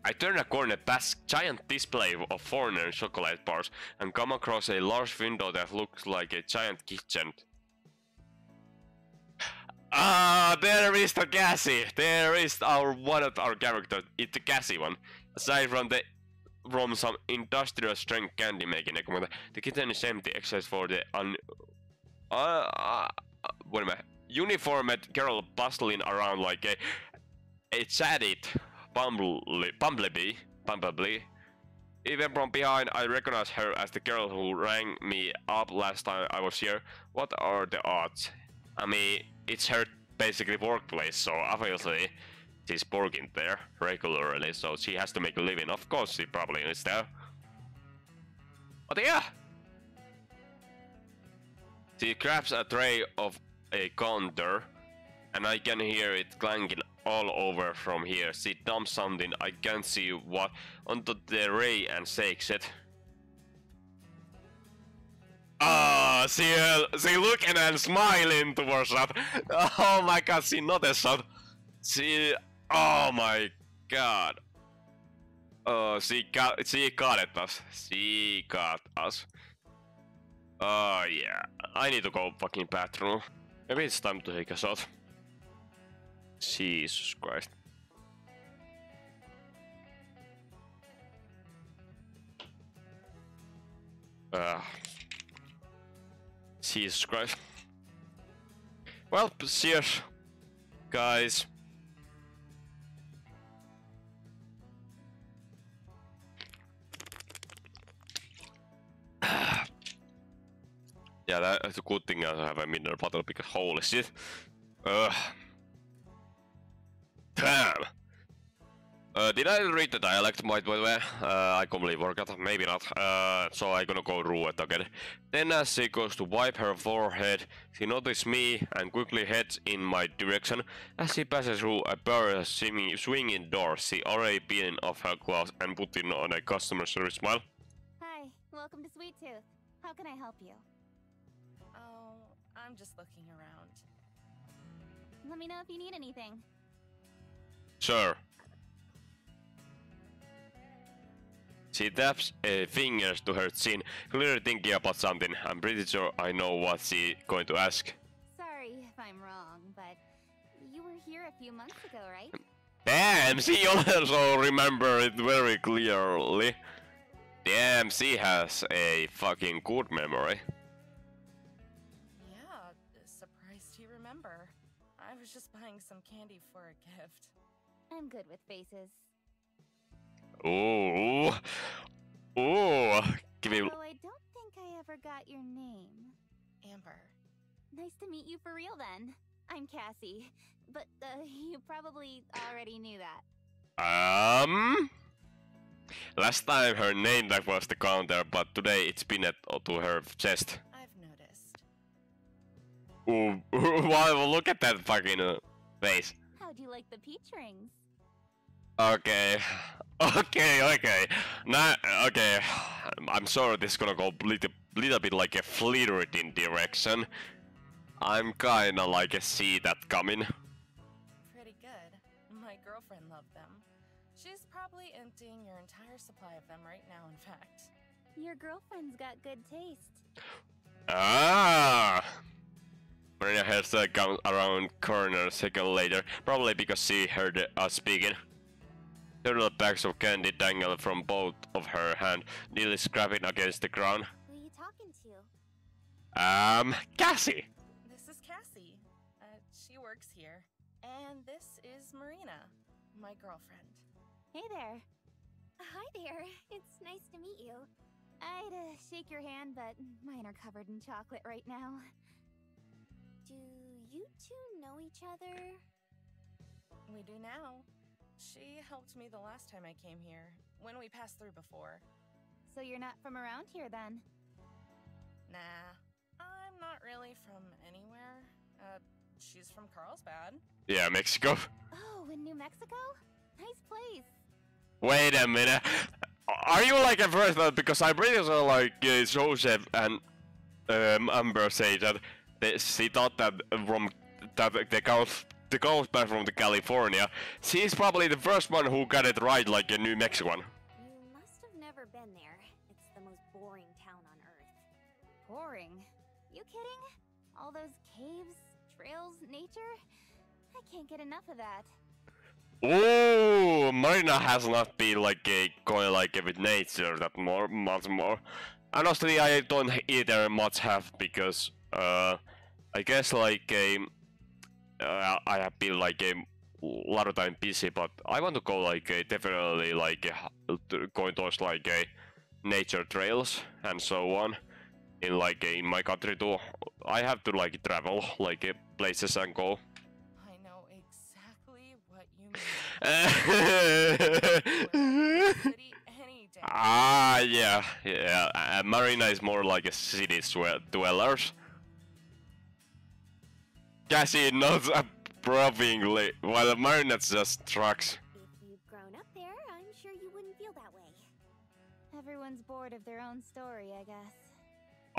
I turn a corner past giant display of foreigner chocolate bars and come across a large window that looks like a giant kitchen. Ah, there is the Cassie. There is one of our characters. It's the Cassie one. Aside from some industrial strength candy making equipment, the kitchen is empty except for the uniformed girl bustling around like a chatted bumblebee. Even from behind, I recognize her as the girl who rang me up last time I was here. What are the odds? I mean, it's her basically workplace, so obviously she's working there regularly, so she has to make a living. Of course, she probably is there. But yeah, she grabs a tray of a counter, and I can hear it clanking all over from here. She dumps something, I can't see what, onto the tray and shakes it. Ah, she looking and smiling towards that. Oh my god, she noticed that. Oh my god. Oh, she got us. She got us. Oh yeah, I need to go fucking bathroom. Maybe it's time to take a shot. Jesus Christ. Jesus Christ. Well, cheers, guys. Yeah, that's a good thing I have a mineral bottle because holy shit. Damn. Did I read the dialect by the way? I completely forgot, maybe not. So I'm gonna go through it again. Then as she goes to wipe her forehead, she notices me and quickly heads in my direction. As she passes through a bar swinging door, she already peeling off her gloves and putting on a customer service smile. Hi, welcome to Sweet Tooth. How can I help you? Oh, I'm just looking around. Let me know if you need anything. Sure. She taps fingers to her chin, clearly thinking about something. I'm pretty sure I know what she's going to ask. Sorry if I'm wrong, but you were here a few months ago, right? Damn, she also remembers it very clearly. Damn, she has a fucking good memory. Yeah, surprised you remember. I was just buying some candy for a gift. I'm good with faces. Ooh. Ooh. Give me... Although I don't think I ever got your name. Amber. Nice to meet you for real then. I'm Cassie, but you probably already knew that. Last time her name tag was the counter, but today it's pinned to her chest. I've noticed. Ooh, wow, look at that fucking face. How'd you like the peach rings? Okay. Okay. Nah, okay. I'm sorry this is gonna go little bit like a flirting direction. I'm kinda like a see that coming. Pretty good. My girlfriend loved them. She's probably emptying your entire supply of them right now, in fact. Your girlfriend's got good taste. Ah! Marina heads comes around corner a second later, probably because she heard us speaking. Several bags of candy dangle from both of her hands, nearly scraping against the ground. Who are you talking to? Cassie! This is Cassie. She works here. And this is Marina, my girlfriend. Hey there. Hi there. It's nice to meet you. I'd shake your hand, but mine are covered in chocolate right now. Do you two know each other? We do now. She helped me the last time I came here, when we passed through before. So you're not from around here then? Nah, I'm not really from anywhere. She's from Carlsbad. Yeah, Mexico. Oh, in New Mexico? Nice place. Wait a minute. Are you like a person? Because I'm pretty sure like Joseph and Amber say that she thought that from that the the ghost man from the California. She's probably the first one who got it right, like a New Mexican. You must have never been there. It's the most boring town on Earth. Boring? You kidding? All those caves, trails, nature? I can't get enough of that. Oh, Marina has not been like going like with nature that much more. Honestly, I don't either much have because I guess like I have been like a lot of time busy, but I want to go like definitely like going towards like nature trails and so on in like in my country too. I have to like travel like places and go. I know exactly what you mean. City any day. Ah, yeah. Marina is more like a city dwellers. Cassie not approvingly, while Marina's just trucks. If you've grown up there, I'm sure you wouldn't feel that way. Everyone's bored of their own story, I guess.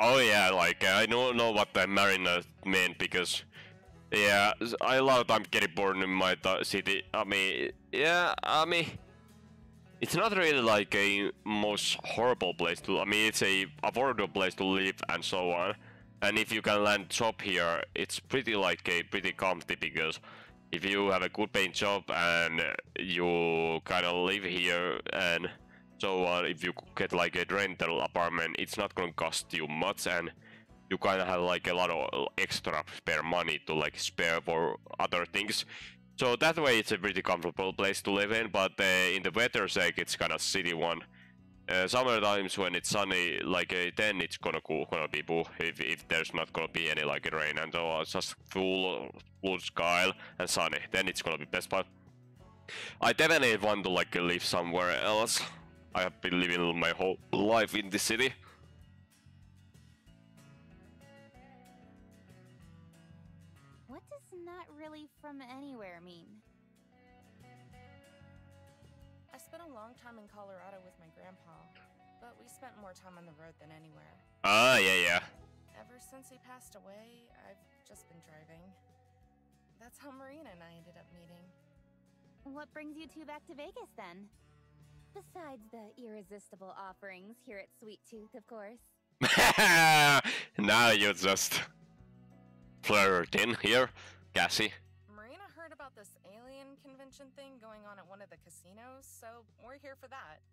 Oh yeah, like I don't know what the Marina meant because, yeah, I a lot of time getting bored in my city. I mean, it's not really like a most horrible place to. I mean, it's a affordable place to live and so on. And if you can land job here, it's pretty like pretty comfy because if you have a good paying job and you kind of live here and so on, if you get like a rental apartment, it's not gonna cost you much and you kind of have like a lot of extra spare money to like spare for other things. So that way it's a pretty comfortable place to live in, but in the weather's sake it's kind of city one. Summer times when it's sunny, like then it's gonna be cool if there's not gonna be any like rain and so on, just full blue sky and sunny, then it's gonna be best. But I definitely want to like live somewhere else. I have been living my whole life in the city. What does not really from anywhere mean? I spent a long time in Colorado with my grandpa, but we spent more time on the road than anywhere. Ah, yeah. Ever since he passed away, I've just been driving. That's how Marina and I ended up meeting. What brings you two back to Vegas then? Besides the irresistible offerings here at Sweet Tooth, of course. Now you're just flirting here, Cassie. Marina heard about this alien convention thing going on at one of the casinos, so we're here for that.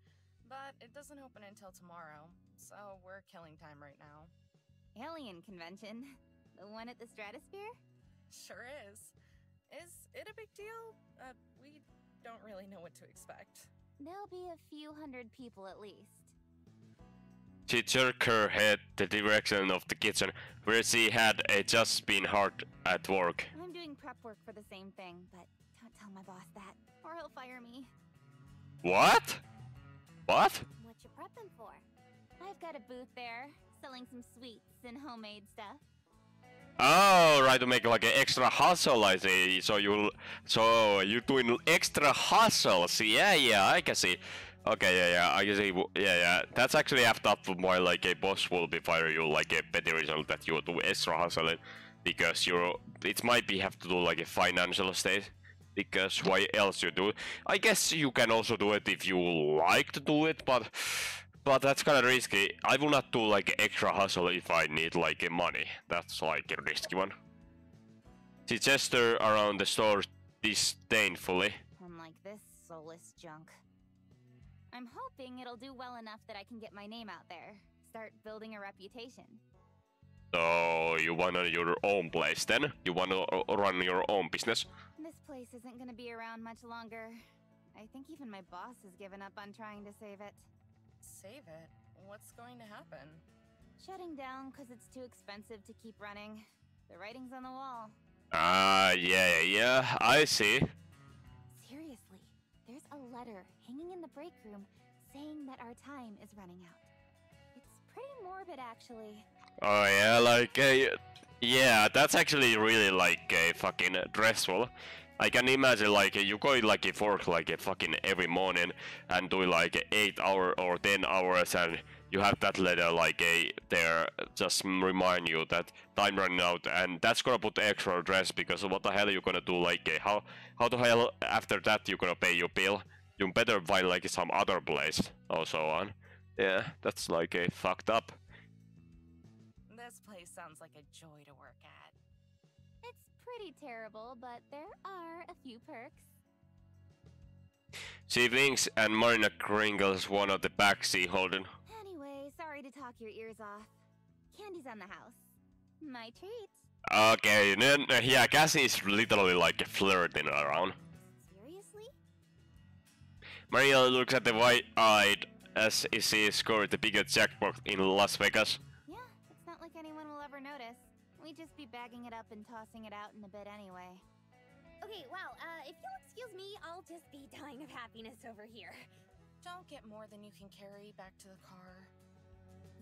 But it doesn't open until tomorrow, so we're killing time right now. Alien convention? The one at the Stratosphere? Sure is. Is it a big deal? We don't really know what to expect. There'll be a few hundred people at least. She jerked her head the direction of the kitchen, where she had just been hard at work. I'm doing prep work for the same thing, but don't tell my boss that, or he'll fire me. What? What? What you prepping for? I've got a booth there, selling some sweets and homemade stuff. Oh, right, to make like an extra hustle, I see. So you're doing extra hustles. Yeah, I can see. Okay, yeah, I can see. Yeah. That's actually after up more like a boss will be fire you like a better result that you do extra hustling because it might be have to do like a financial state. Because why else you do it? I guess you can also do it if you like to do it, but that's kind of risky. I will not do like extra hustle if I need like money. That's like a risky one. She gestured around the store disdainfully. Unlike this soulless junk. I'm hoping it'll do well enough that I can get my name out there. Start building a reputation. So you want your own place then? You want to run your own business? This place isn't gonna be around much longer. I think even my boss has given up on trying to save it. Save it? What's going to happen? Shutting down because it's too expensive to keep running. The writing's on the wall. Ah, yeah, I see. Seriously, there's a letter hanging in the break room saying that our time is running out. It's pretty morbid, actually. Oh yeah, like, yeah, that's actually really like fucking stressful. I can imagine like you go like a work like a fucking every morning and do like 8 hours or 10 hours and you have that letter like a there just remind you that time running out, and that's gonna put extra stress because what the hell are you gonna do, like how the hell after that you gonna pay your bill? You better find like some other place or so on. Yeah, that's like a fucked up. This place sounds like a joy to work at. It's pretty terrible, but there are a few perks. She winks and Marina crinkles one of the backseat holding. Anyway, sorry to talk your ears off. Candy's on the house. My treat. Okay, then yeah, Cassie is literally like flirting around. Seriously? Maria looks at the white-eyed as she scored the biggest jackpot in Las Vegas. Yeah, it's not like anyone will ever notice. We'd just be bagging it up and tossing it out in a bit anyway. Okay, well, if you'll excuse me, I'll just be dying of happiness over here. Don't get more than you can carry back to the car.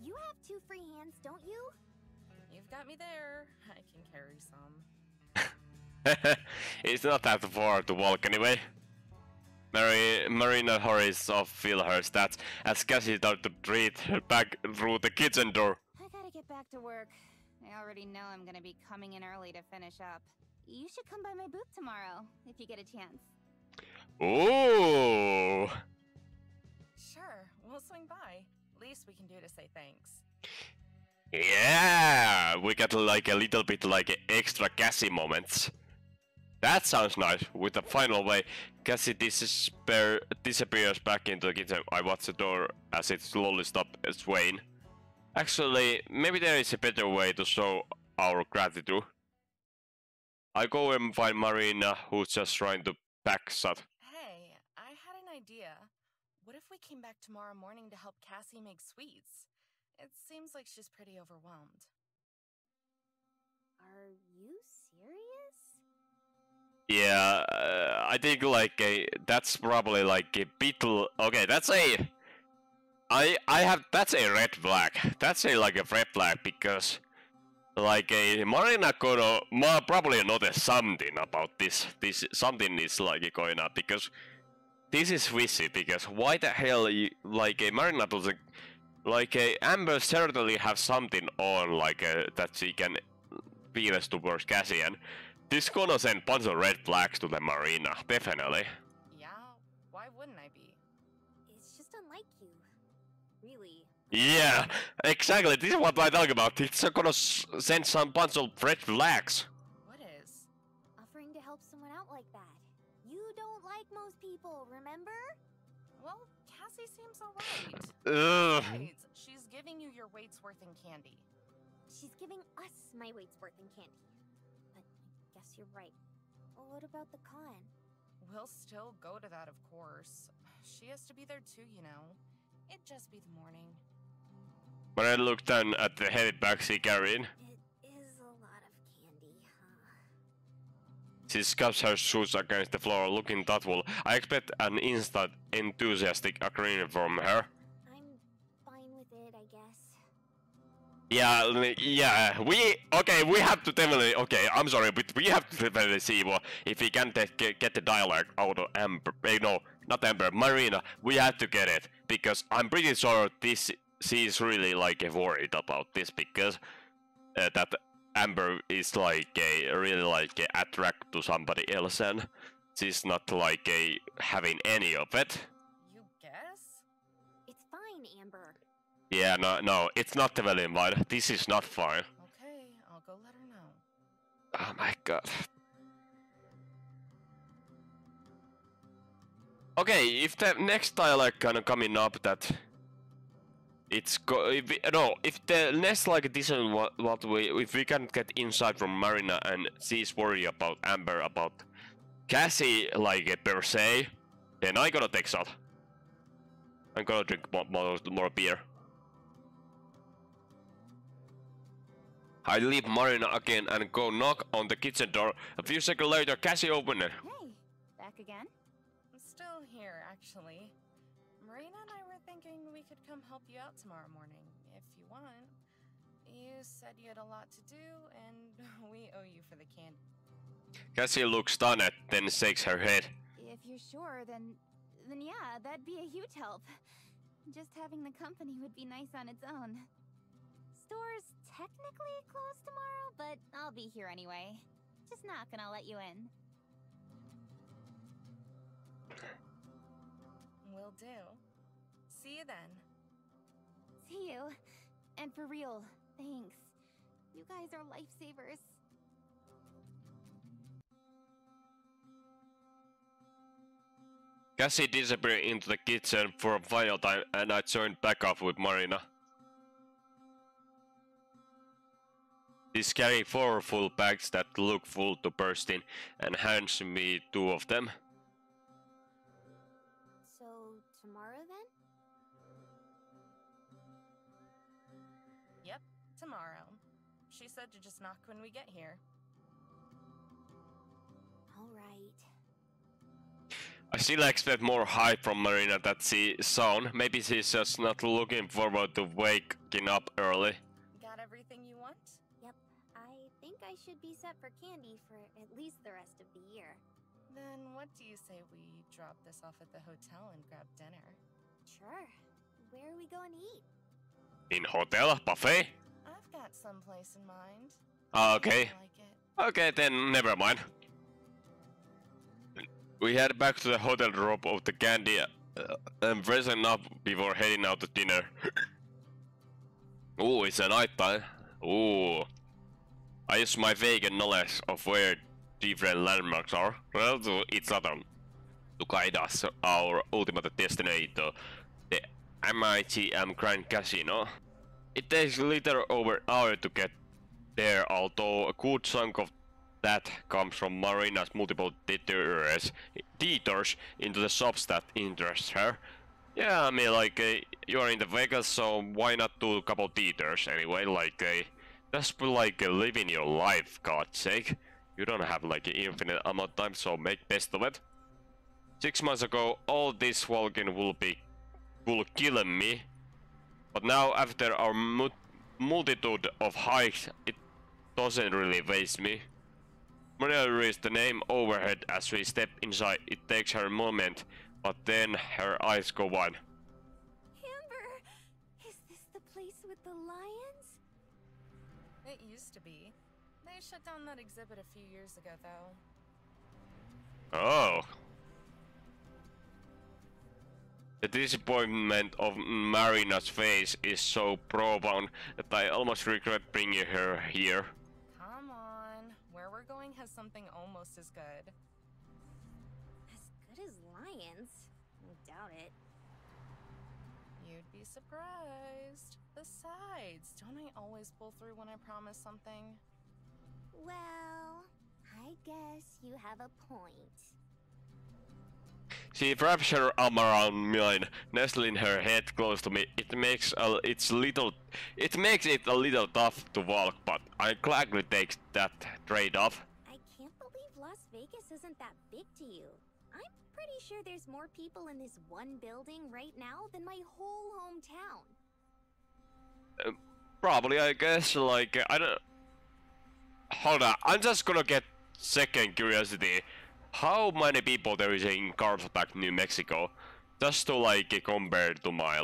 You have 2 free hands, don't you? You've got me there. I can carry some. It's not that far to walk anyway. Marina hurries off feel her stats as Cassie starts to treat her back through the kitchen door. I gotta get back to work. I already know I'm gonna be coming in early to finish up. You should come by my booth tomorrow, if you get a chance. Ooh! Sure, we'll swing by. Least we can do to say thanks. Yeah! We got like a little bit like extra Cassie moments. That sounds nice. With the final way, Cassie disappears back into the kitchen. I watch the door as it slowly stops swaying. Actually, maybe there is a better way to show our gratitude. I go and find Marina, who's just trying to pack shut. Hey, I had an idea. What if we came back tomorrow morning to help Cassie make sweets? It seems like she's pretty overwhelmed. Are you serious? Yeah, I think like that's probably like a bit. Okay, that's a. That's a red flag. That's a like a red flag because. Like Marina gonna probably notice something about this. Something is like going on because this is fishy. Because why the hell Marina doesn't like Amber certainly have something on like that she can feel towards Cassie, and this gonna send bunch of red flags to the Marina definitely. Yeah, why wouldn't I be? It's just unlike you. Really. Yeah, exactly. This is what I talk about. It's gonna send some bunch of red flags. What is? Offering to help someone out like that. You don't like most people, remember? Well, Cassie seems alright. Ugh. Right, she's giving you your weight's worth in candy. She's giving us my weight's worth in candy. But I guess you're right. Well, what about the con? We'll still go to that, of course. She has to be there too, you know. It'd just be the morning. When I look down at the heavy bag she carrying, It is a lot of candy, huh? she scuffs her shoes against the floor, looking thoughtful. I expect an instant enthusiastic agreement from her. I'm fine with it, I guess. Yeah, we have to definitely, I'm sorry, but we have to definitely see if we can get the dialogue out of Amber, no, not Amber, Marina, we have to get it, because I'm pretty sure she's really like worried about this, because that Amber is like really like attracted to somebody else, and she's not like having any of it. You guess? It's fine, Amber. Yeah, no, it's not developing fine. This is not fine. Okay, I'll go let her know. Oh my god. Okay, if the next dialogue kind of coming up that it's if the next like this is if we can get insight from Marina and she's worried about Amber about Cassie like per se, then I gotta take shot. I'm gonna drink more beer. I leave Marina again and go knock on the kitchen door. A few seconds later, Cassie opened it. Hey, back again? I'm still here, actually. Marina and I were thinking we could come help you out tomorrow morning, if you want. You said you had a lot to do, and we owe you for the candy. Cassie looks stunned, then shakes her head. If you're sure, then yeah, that'd be a huge help. Just having the company would be nice on its own. Store's technically closed tomorrow, but I'll be here anyway. Just knock and I'll let you in. Will do. See you then. See you. And for real, thanks. You guys are lifesavers. Cassie disappeared into the kitchen for a final time and I joined back up with Marina. She's carrying 4 full bags that look full to burst in and hands me 2 of them. So, tomorrow then? Yep, tomorrow. She said to just knock when we get here. Alright. I still expect more hype from Marina that she's sound. Maybe she's just not looking forward to waking up early. Got everything you want? Yep, I think I should be set for candy for at least the rest of the year. Then what do you say we drop this off at the hotel and grab dinner? Sure. Where are we going to eat? In hotel? Buffet? I've got some place in mind. Okay. Like it. Okay, then never mind. We head back to the hotel to drop off the candy and freshen up before heading out to dinner. Ooh, it's a night time. Ooh. I use my vegan knowledge of where different landmarks are relative to each other to guide us our ultimate destination, the MITM Grand Casino. It takes a little over an hour to get there, although a good chunk of that comes from Marina's multiple detours into the shops that interest her. Yeah, I mean, like, you're in the Vegas, so why not do a couple detours anyway? Like, just living your life, God's sake. You don't have like an infinite amount of time, so make best of it. 6 months ago, all this walking will kill me, but now after our multitude of hikes, it doesn't really waste me. Maria reads the name overhead as we step inside. It takes her a moment, but then her eyes go wide. Amber! Is this the place with the lions? It used to be. They shut down that exhibit a few years ago, though. Oh. The disappointment of Marina's face is so profound that I almost regret bringing her here. Come on. Where we're going has something almost as good. As good as lions? I doubt it. You'd be surprised. Besides, don't I always pull through when I promise something? Well, I guess you have a point. She wraps her arm around mine, nestling her head close to me. It makes it a little tough to walk, but I gladly take that trade-off. I can't believe Las Vegas isn't that big to you. I'm pretty sure there's more people in this one building right now than my whole hometown. Probably, I guess. Like, I don't. Hold on, I'm just gonna get second curiosity. How many people there is in Carlsbad, New Mexico? Just to compare to my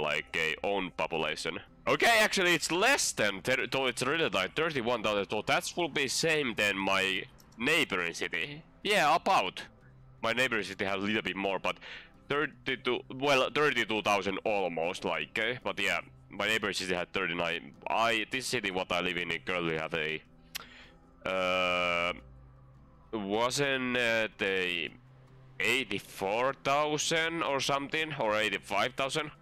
own population. Okay, actually it's less than, though it's really like 31,000, so that will be same than my neighboring city. Yeah, about. My neighboring city has a little bit more, but 32,000 almost, but yeah, my neighboring city had 39. This city what I live in currently have a, wasn't the 84,000 or something, or 85,000?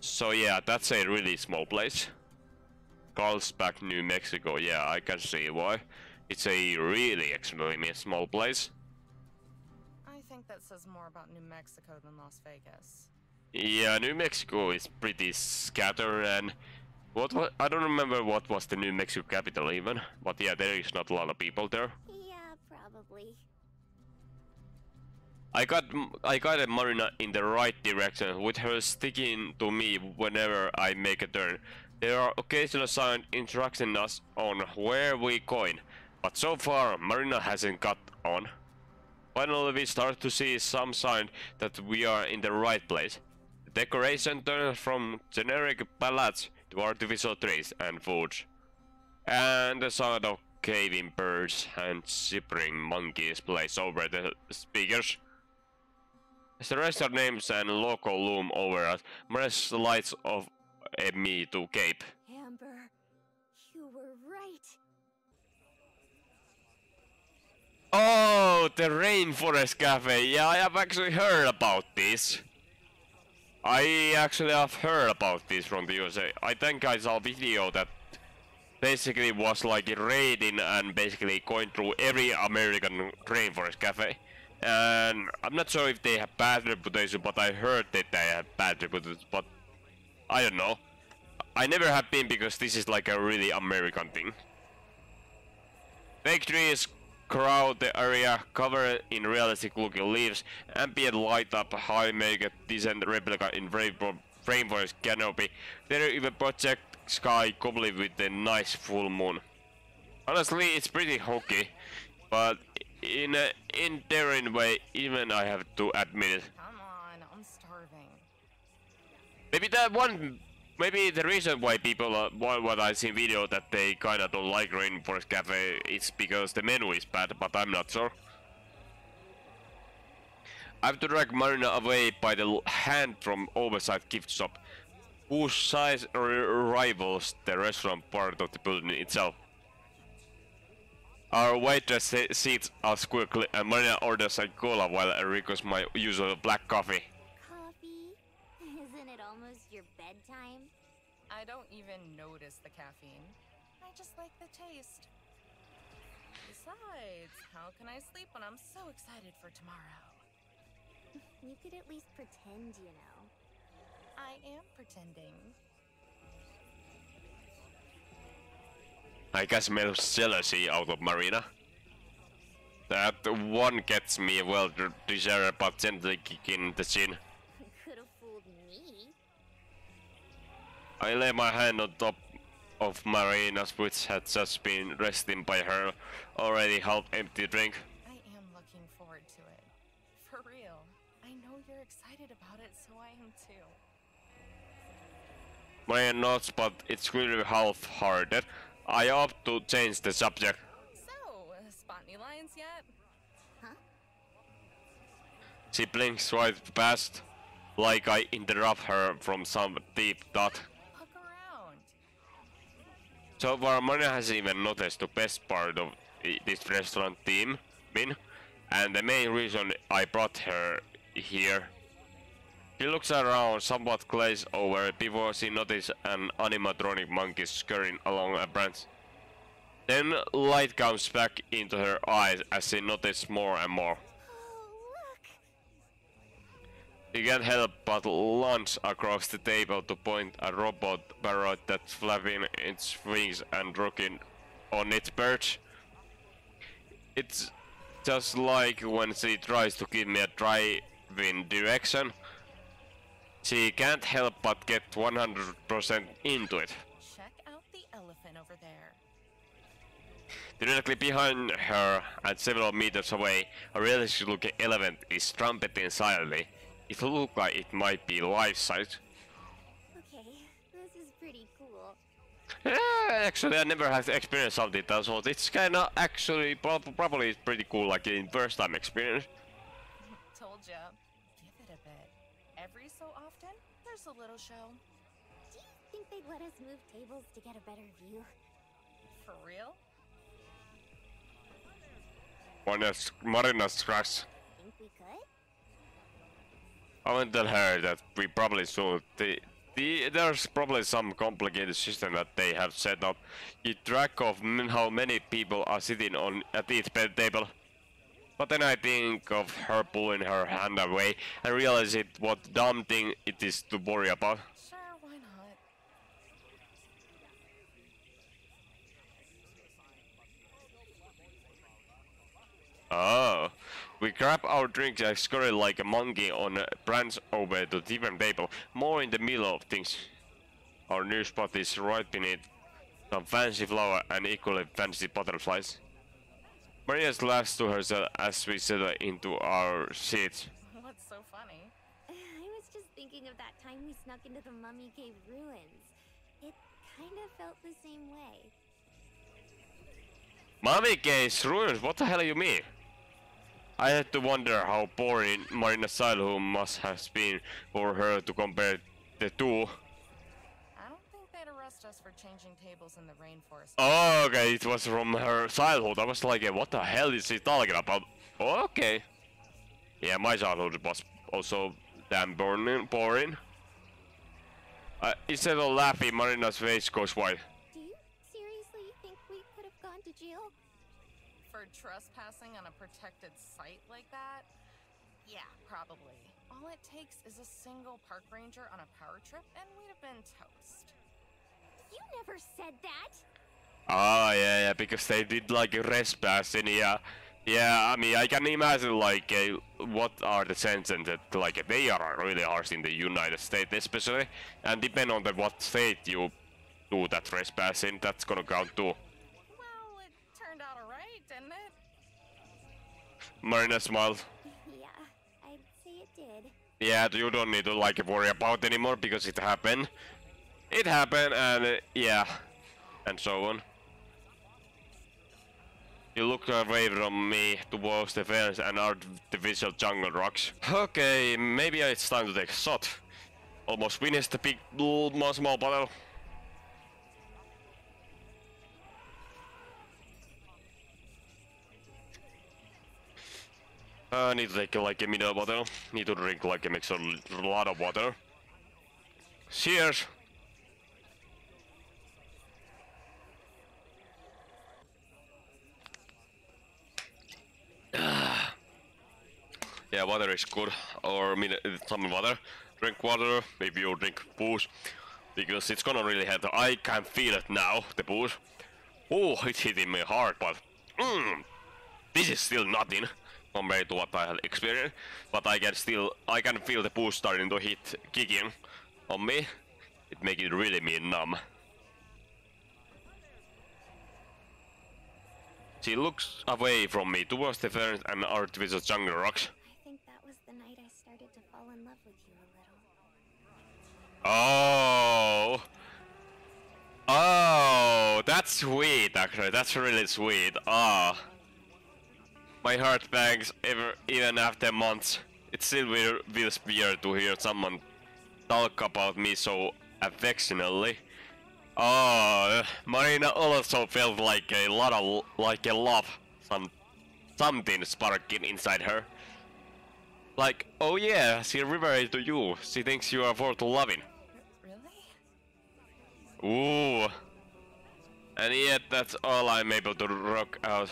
So yeah, that's a really small place. Carlsbad, New Mexico, yeah, I can see why. It's a really extremely small place. I think that says more about New Mexico than Las Vegas. Yeah, New Mexico is pretty scattered and what I don't remember what was the New Mexico capital even, but yeah, there is not a lot of people there. Yeah, probably. I got Marina in the right direction, with her sticking to me whenever I make a turn. There are occasional signs instructing us on where we're going, but so far Marina hasn't got on. Finally we start to see some sign that we are in the right place. The decoration turns from generic pallets to artificial trees and foods. And the sound of caving birds and shivering monkeys plays over the speakers. As the restaurant names and logo loom over us, Maria's lights off me to gape. Amber, you were right. Oh, the Rainforest Cafe. Yeah, I have actually heard about this. I actually have heard about this from the USA. I think I saw a video that basically was like raiding and basically going through every American Rainforest Cafe. And I'm not sure if they have bad reputation, but I heard that they have bad reputation, but I don't know. I never have been because this is like a really American thing. Fake trees crowd the area, covered in realistic looking leaves, ambient light up high make a decent replica in rainforest canopy. There even project sky complete with a nice full moon. Honestly, it's pretty hokey, but in a endearing way, even I have to admit it. Come on, I'm starving. Maybe the reason why people, what I see in video that they kinda don't like Rainforest Cafe is because the menu is bad, but I'm not sure. I have to drag Marina away by the hand from oversized gift shop, whose size rivals the restaurant part of the building itself. Our waitress seats us quickly and Marina orders a cola while I request my usual black coffee. Coffee? Isn't it almost your bedtime? I don't even notice the caffeine. I just like the taste. Besides, how can I sleep when I'm so excited for tomorrow? You could at least pretend, you know. I am pretending. I can smell jealousy out of Marina. That one gets me well deserved but gently kicking the chin. Could have fooled me. I lay my hand on top of Marina's, which had just been resting by her already half-empty drink. I am looking forward to it. For real. I know you're excited about it, so I am too. Marina nods, but it's clearly half-hearted. I opt to change the subject. So, spot any lions yet? Huh? She blinks right past, like I interrupt her from some deep thought. Look around. So far, Marina has even noticed the best part of this restaurant theme, and the main reason I brought her here. She looks around, somewhat glazed over, before she notices an animatronic monkey scurrying along a branch. Then light comes back into her eyes as she notices more and more. Oh, look! She can't help but lunge across the table to point a robot parrot that's flapping its wings and rocking on its perch. It's just like when she tries to give me a drive-in direction. She can't help but get 100% into it. Check out the elephant over there. Directly behind her and several meters away, a realistic looking elephant is trumpeting silently. It looks like it might be life-size. Okay, this is pretty cool. Actually, I never had experience something that, so it's kinda actually probably pretty cool, like in first time experience. Told ya. Give it a bit. Every so often, there's a little show. Do you think they'd let us move tables to get a better view? For real? Marina scratch. Think we could? I won't tell her that we probably should. There's probably some complicated system that they have set up. Keep track of how many people are sitting at each table. But then I think of her pulling her hand away and realize what dumb thing it is to worry about. Sure, why not? Oh, we grab our drinks and scurry like a monkey on a branch over to different table, more in the middle of things. Our new spot is right beneath some fancy flower and equally fancy butterflies. Maria laughs to herself as we settle into our seats. What's so funny? I was just thinking of that time we snuck into the Mummy Cave ruins. It kind of felt the same way. Mummy Cave's ruins? What the hell do you mean? I had to wonder how boring Marina's childhood must have been for her to compare the two. I don't think they'd arrest us for changing tables in the rainforest. Oh, okay, it was from her childhood. I was like, what the hell is she talking about? Oh, okay. Yeah, my childhood was also damn boring. Instead of laughing, Marina's face goes white. Do you seriously think we could have gone to jail? For trespassing on a protected site like that? Yeah, probably. All it takes is a single park ranger on a power trip and we'd have been toast. You never said that! Ah, yeah, because they did like a trespassing, yeah. Yeah, I mean, I can imagine like what are the sentences, like they are really harsh in the United States especially, and depending on what state you do that trespassing, that's gonna count too. Well, it turned out alright, didn't it? Marina smiled. Yeah, I'd say it did. Yeah, you don't need to like worry about anymore because it happened. It happened, and yeah, and so on. You look away from me towards the fence and artificial jungle rocks. Okay, maybe it's time to take a shot. Almost finished the big small bottle. I need to take like a middle bottle. Need to drink like a mix of a lot of water. Cheers! Yeah, water is good, or some water. Drink water if you drink booze, because it's gonna really help. I can feel it now, the booze. Oh, it's hitting me hard, but this is still nothing compared to what I have experienced. But I can feel the booze starting to kicking on me. It makes it really me numb. She looks away from me towards the ferns and artificial jungle rocks. I think that was the night I started to fall in love with you a little. Oh! Oh, that's sweet actually, that's really sweet. Ah. My heart bangs even after months. It still feels weird to hear someone talk about me so affectionately. Oh, Marina also felt like a lot of love, something sparking inside her. Like, oh yeah, she revealed to you. She thinks you are worth loving. Really? Ooh. And yet that's all I'm able to rock out.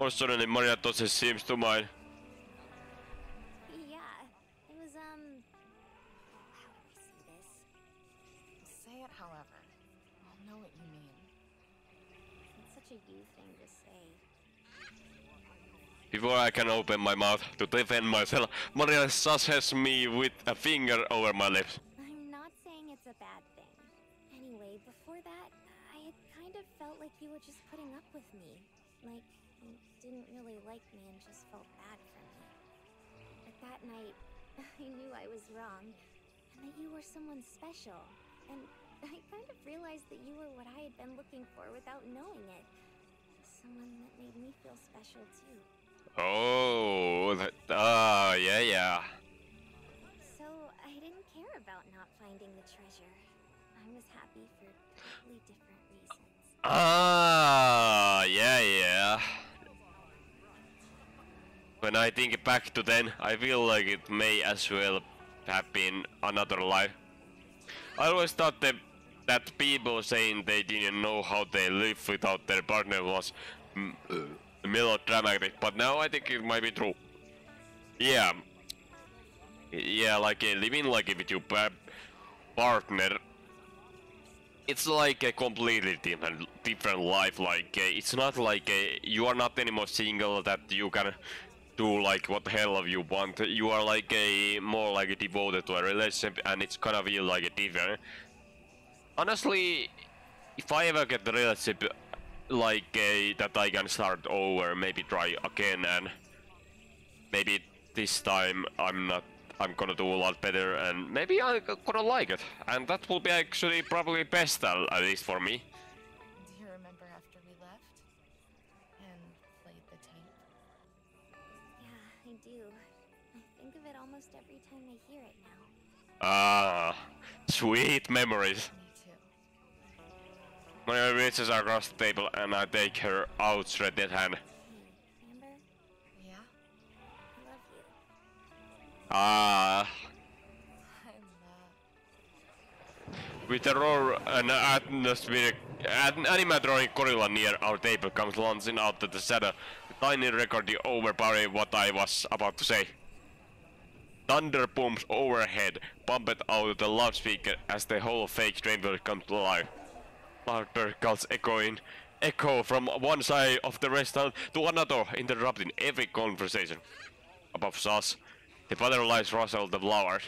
Or suddenly Marina Tosse seems to mind. Yeah, it was, how do I say this? Say it however. I'll know what you mean. It's such a you thing to say. Before I can open my mouth to defend myself, Marina sashes me with a finger over my lips. I'm not saying it's a bad thing. Anyway, before that, I had kind of felt like you were just putting up with me. Like, you didn't really like me and just felt bad for me. But that night, I knew I was wrong, and that you were someone special. And I kind of realized that you were what I had been looking for without knowing it. Someone that made me feel special too. Oh, yeah. So, I didn't care about not finding the treasure. I was happy for totally different reasons. Ah, yeah. When I think back to then, I feel like it may as well have been another life. I always thought that people saying they didn't know how they live without their partner was melodramatic, but now I think it might be true. Yeah, like living like with your partner, it's like a completely different life. Like it's not like you are not anymore single that you can do like what the hell you want. You are like more like devoted to a relationship, and it's gonna feel like a different. Honestly, if I ever get the relationship like that I can start over, maybe try again, and maybe this time I'm not I'm gonna do a lot better, and maybe I'm gonna like it. And that will be actually probably best, at least for me. Do you remember after we left? And played the tape? Yeah, I do. I think of it almost every time I hear it now. Ah, sweet memories. Me too. Maria reaches across the table, and I take her outstretched hand. Hey, Amber, Yeah? I love you. Ah. I'm, With a roar, an atmospheric animatronic gorilla near our table comes launching out of the shadow. The tiny record overpowering what I was about to say. Thunder booms overhead, pumped out of the loudspeaker as the whole fake chamber comes to life. Louder calls echo from one side of the restaurant to another, interrupting every conversation. Above us, the butterflies rustle the flowers.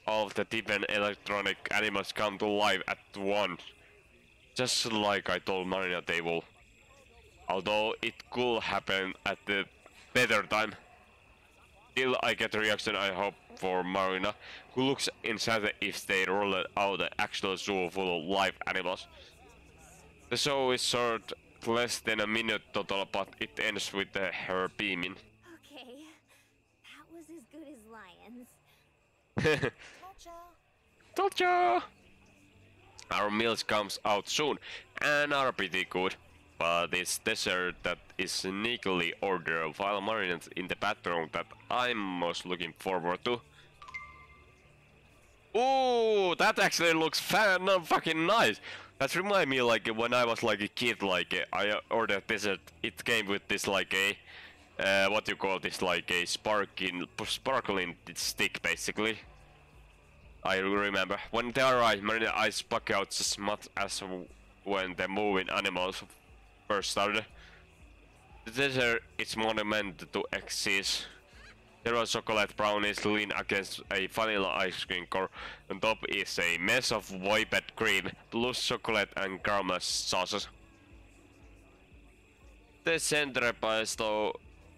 All of the different electronic animals come to life at once. Just like I told Marina they will. Although it could happen at the better time. Still I get the reaction I hope for Marina, who looks inside if they roll out an actual zoo full of live animals. The show is short, less than a minute total, but it ends with her beaming. Okay, that was as good as lions. Gotcha. Told ya! Our meals comes out soon and are pretty good. But it's dessert that is sneakily ordered while Marina's in the bathroom that I'm most looking forward to. Ooh, that actually looks fucking nice. That reminds me like when I was like a kid, like I ordered dessert. It came with this like a what you call this, like a sparkling stick basically. I remember when they arrived, Marina eyes buck out as much as when the moving animals first started. The dessert is monumental to exist. There are chocolate brownies lean against a vanilla ice cream core. On top is a mess of whipped cream, plus chocolate and caramel sauces. The centerpiece though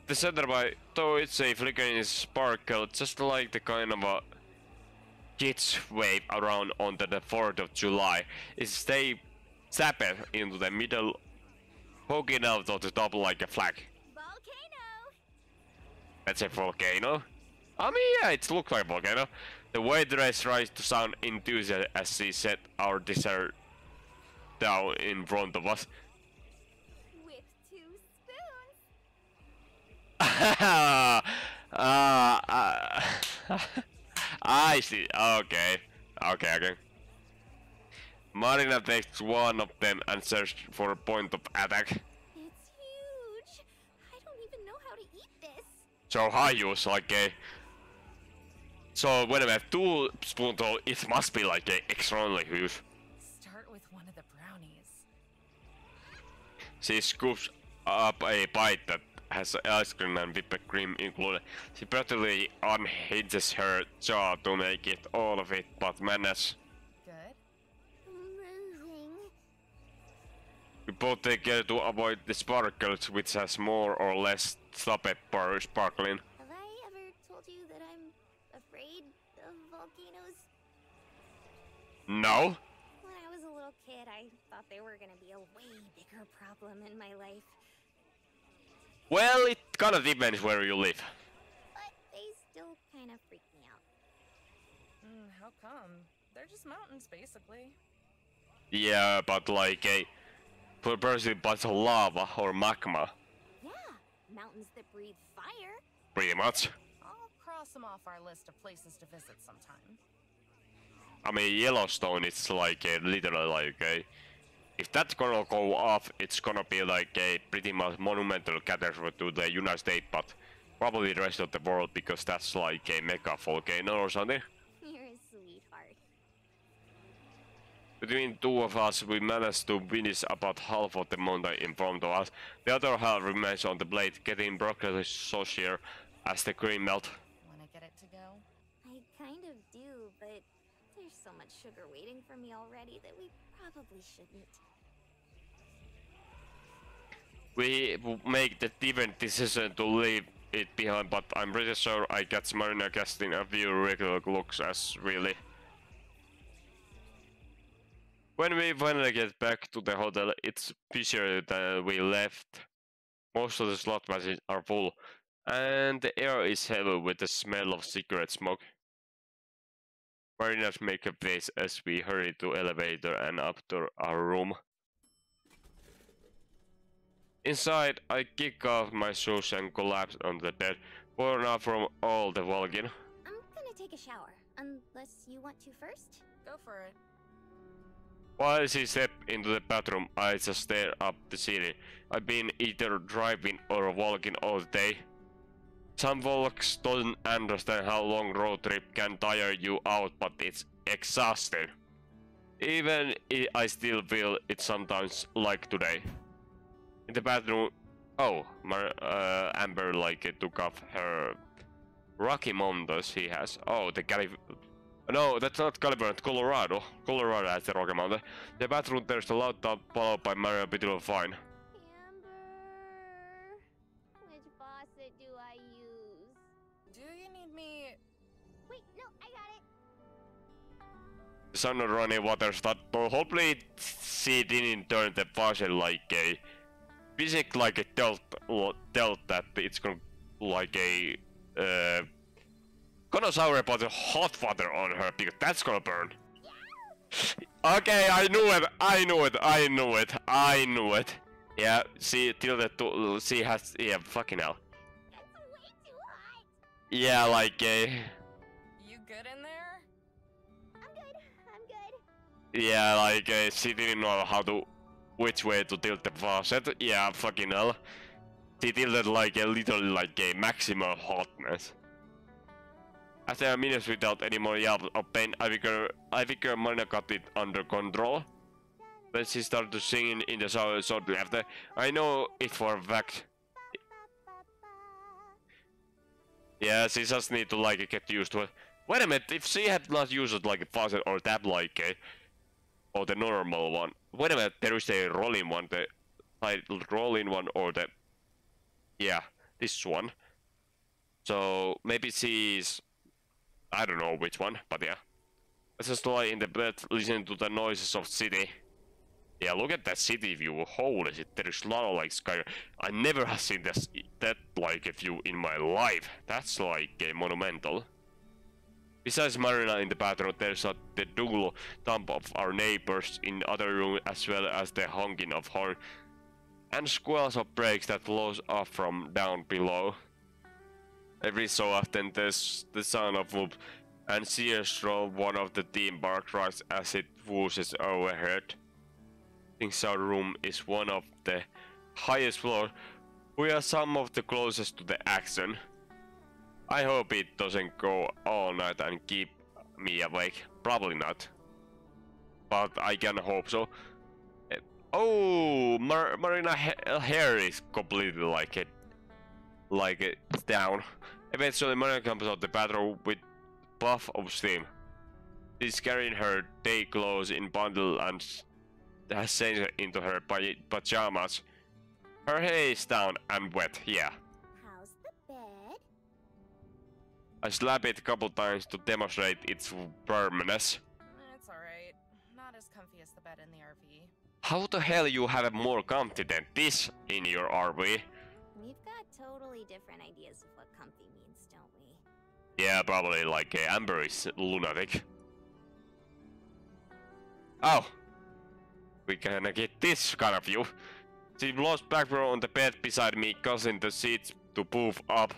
it's a flickering sparkle, just like the kind of a kids wave around on the 4th of July. It's they zap it into the middle, poking out of the top like a flag. Volcano! That's a volcano? I mean, yeah, it looks like a volcano. The waitress tries to sound enthusiastic as she set our dessert down in front of us. With 2 spoons! I see. Okay. Okay. Marina takes one of them and searches for a point of attack. It's huge! I don't even know how to eat this! So I use like a... So when I have 2 spoons, it must be like a extremely huge. Start with one of the brownies. She scoops up a bite that has ice cream and whipped cream included. She practically unhinges her jaw to make it all of it, but manages. Good. Amazing. We both take care to avoid the sparkles, which has more or less stopped sparkling. Have I ever told you that I'm afraid of volcanoes? No? When I was a little kid, I thought they were gonna be a way bigger problem in my life. Well, it kinda depends where you live. But they still kind of freak me out. How come? They're just mountains, basically. Yeah, but like a person bunch of lava or magma, Yeah, mountains that breathe fire. pretty much. I'll cross them off our list of places to visit sometime. I mean, Yellowstone is like a literally like a... If that's gonna go off, it's gonna be like a pretty much monumental catastrophe to the United States, but probably the rest of the world, because that's like a mega volcano or something. You're a sweetheart. Between 2 of us, we managed to finish about half of the mountain in front of us. The other half remains on the plate, getting progressively saucier as the cream melts. Wanna get it to go? I kind of do, but there's so much sugar waiting for me already that we probably shouldn't. We make the different decision to leave it behind, but I'm pretty sure I catch Marina casting a few regular looks as really. When we finally get back to the hotel, it's busier than we left. Most of the slot machines are full, and the air is heavy with the smell of cigarette smoke. Marina's make a face as we hurry to elevator and up to our room. Inside, I kick off my shoes and collapse on the bed, worn out from all the walking. I'm gonna take a shower, unless you want to first? Go for it. While she steps into the bathroom, I just stare up the city. I've been either driving or walking all day. Some folks don't understand how long road trip can tire you out, but it's exhausting. Even I still feel it sometimes, like today. In the bathroom, Amber took off her Rocky Mountain she has. Oh, no, that's not California, Colorado. Colorado has the Rocky Mountain. The bathroom, there's a loud tub followed by Mario Beautiful Fine. Amber, which faucet do I use? Do you need me? Wait, no, I got it. The sound of running water started. Hopefully she didn't turn the faucet like a physics like a dealt that it's gonna like a gonna sour about the hot water on her because that's gonna burn. Okay, I knew it. Yeah, she tilted to, she has, yeah, fucking hell. That's way too hot. Yeah, You good in there? I'm good. yeah, she didn't know which way to tilt the faucet. Yeah, fucking hell. She tilted literally like a maximum hotness. After a minute without any more yelp of pain, I figure Marina got it under control. Then she started to sing in the shower shortly after. I know it for a fact. Yeah, she just need to get used to it. Wait a minute, if she had not used it like a faucet or tap or the normal one. Wait a minute, there is a rolling one, the rolling one or the, yeah, this one. So maybe she's, I don't know which one, but yeah. I just lie in the bed listening to the noises of city. Yeah, look at that city view. Holy shit, there is a lot of sky. I never have seen that a view in my life. That's a monumental. Besides Marina in the bathroom, there's the dual thump of our neighbors in the other room, as well as the honking of horn and squalls of brakes that blows off from down below. Every so often there's the sound of whoop, and Sears drove one of the team bar cries as it whooshes overhead. I think our room is one of the highest floors. We are some of the closest to the action. I hope it doesn't go all night and keep me awake. Probably not. But I can hope so. Oh, Marina hair is completely it's down. Eventually Marina comes out the bathroom with puff of steam. She's carrying her day clothes in bundle and has changed into her pajamas. Her hair is down and wet, yeah. How's the bed? I slap it a couple times to demonstrate its firmness. It's alright. Not as comfy as the bed in the RV. How the hell you have a more comfy than this in your RV? We've got totally different ideas of what comfy means, don't we? Yeah, probably Amber is lunatic. Oh! We gonna get this kind of view. She lost backbone on the bed beside me, causing the seats to poof up.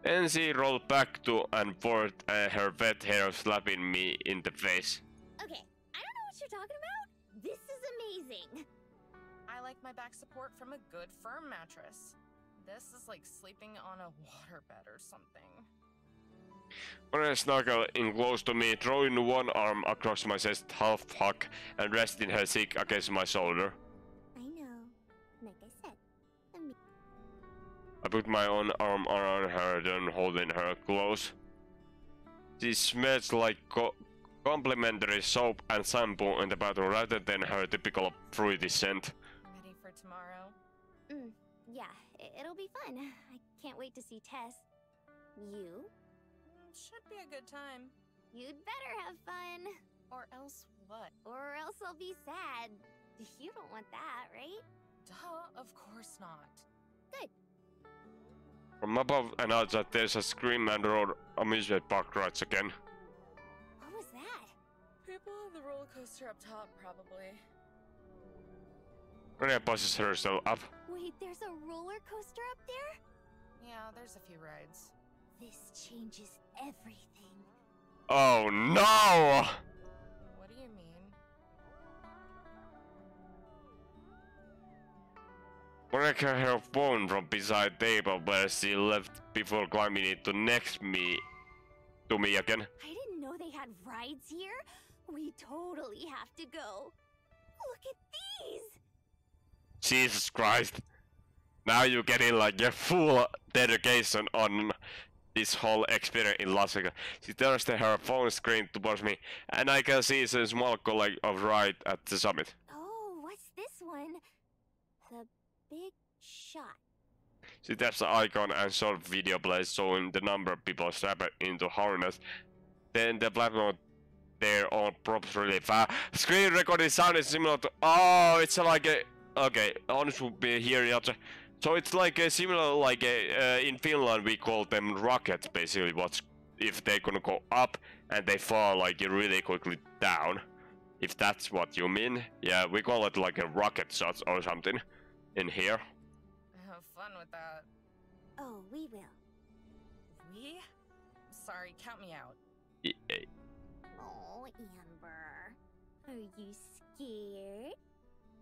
Then she rolled back to and forth, her wet hair slapping me in the face. Okay, I don't know what you're talking about. This is amazing. I like my back support from a good firm mattress. This is like sleeping on a waterbed or something. Marina snuggled in close to me, throwing one arm across my chest, half hug, and resting her cheek against my shoulder. I know. Like I said, I put my own arm around her, then holding her close. She smells like complimentary soap and shampoo in the bathroom rather than her typical fruity scent. Ready for tomorrow? Yeah, it'll be fun. I can't wait to see Tess. You? Should be a good time. You'd better have fun. Or else what? Or else I'll be sad. You don't want that, right? Duh, of course not. Good. From above and outside there's a scream and roar amusement park rides again. What was that? People on the roller coaster up top, probably. Maria pushes herself up. Wait, there's a roller coaster up there? Yeah, there's a few rides. This changes everything. Oh no! What do you mean? Maria got her phone from beside table where she left before climbing into next to me again. I didn't know they had rides here. We totally have to go. Look at these! Jesus Christ. Now you're getting like a full dedication on this whole experience in Las Vegas. She turns her phone screen towards me and I can see a small collection of right at the summit. Oh, what's this one? The Big Shot. She taps the icon and short video plays showing the number of people strapped into harness. Then the platform their own props really fast. Screen recording sound is similar to... Oh, it's like a... Okay, honest would be here, Jatse. So it's like a similar, like in Finland we call them rockets, basically. What's if they're gonna go up and they fall like really quickly down. If that's what you mean, yeah, we call it like a rocket shot or something in here. Have fun with that. Oh, we will. We? Sorry, count me out. Oh, Amber. Are you scared?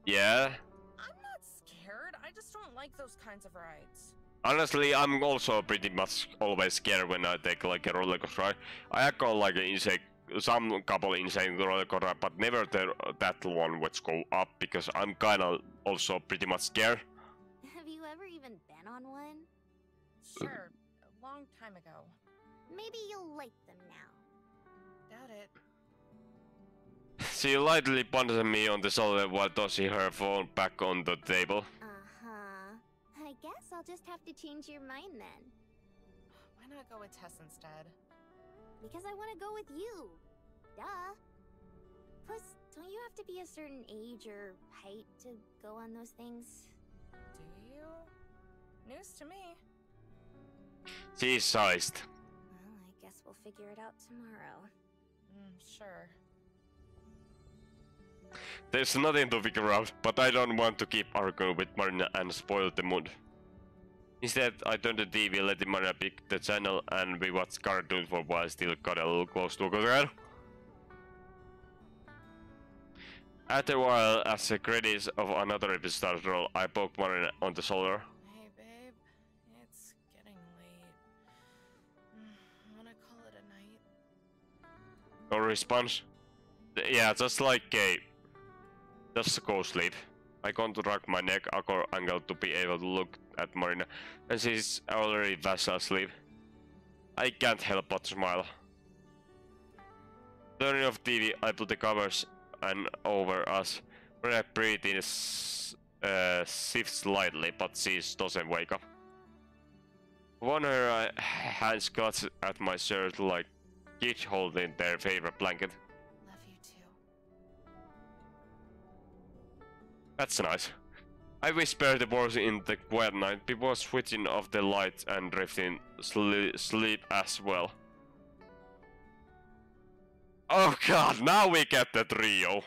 Yeah. I'm not scared. I just don't like those kinds of rides. Honestly, I'm also pretty much always scared when I take like a roller coaster ride. I have got like some couple insane roller coaster, but never that one which go up because I'm kinda also pretty much scared. Have you ever even been on one? Sure, a long time ago. Maybe you'll like them now. Doubt it. She lightly punches me on the shoulder while tossing her phone back on the table. Uh-huh. I guess I'll just have to change your mind then. Why not go with Tess instead? Because I want to go with you. Duh. Plus, don't you have to be a certain age or height to go on those things? Do you? News to me. She's sized. Well, I guess we'll figure it out tomorrow. Sure. There's nothing to figure out, but I don't want to keep arguing with Marina and spoil the mood. Instead, I turned the TV, letting Marina pick the channel, and we watched cartoons for a while, still got a little close together. After a while, as the credits of another episode started to roll, I poked Marina on the shoulder. Hey, babe. It's getting late. Wanna call it a night? No response? Yeah, just like just go sleep. I contract my neck angle to be able to look at Marina, and she's already fast asleep. I can't help but smile. Turning off TV, I put the covers and over us. Marina breathing shifts slightly, but she doesn't wake up. One of her hands clutches at my shirt like kids holding their favorite blanket. Love you too. That's nice. I whisper the words in the quiet night before switching off the lights and drifting sleep as well. Oh god, now we get the trio.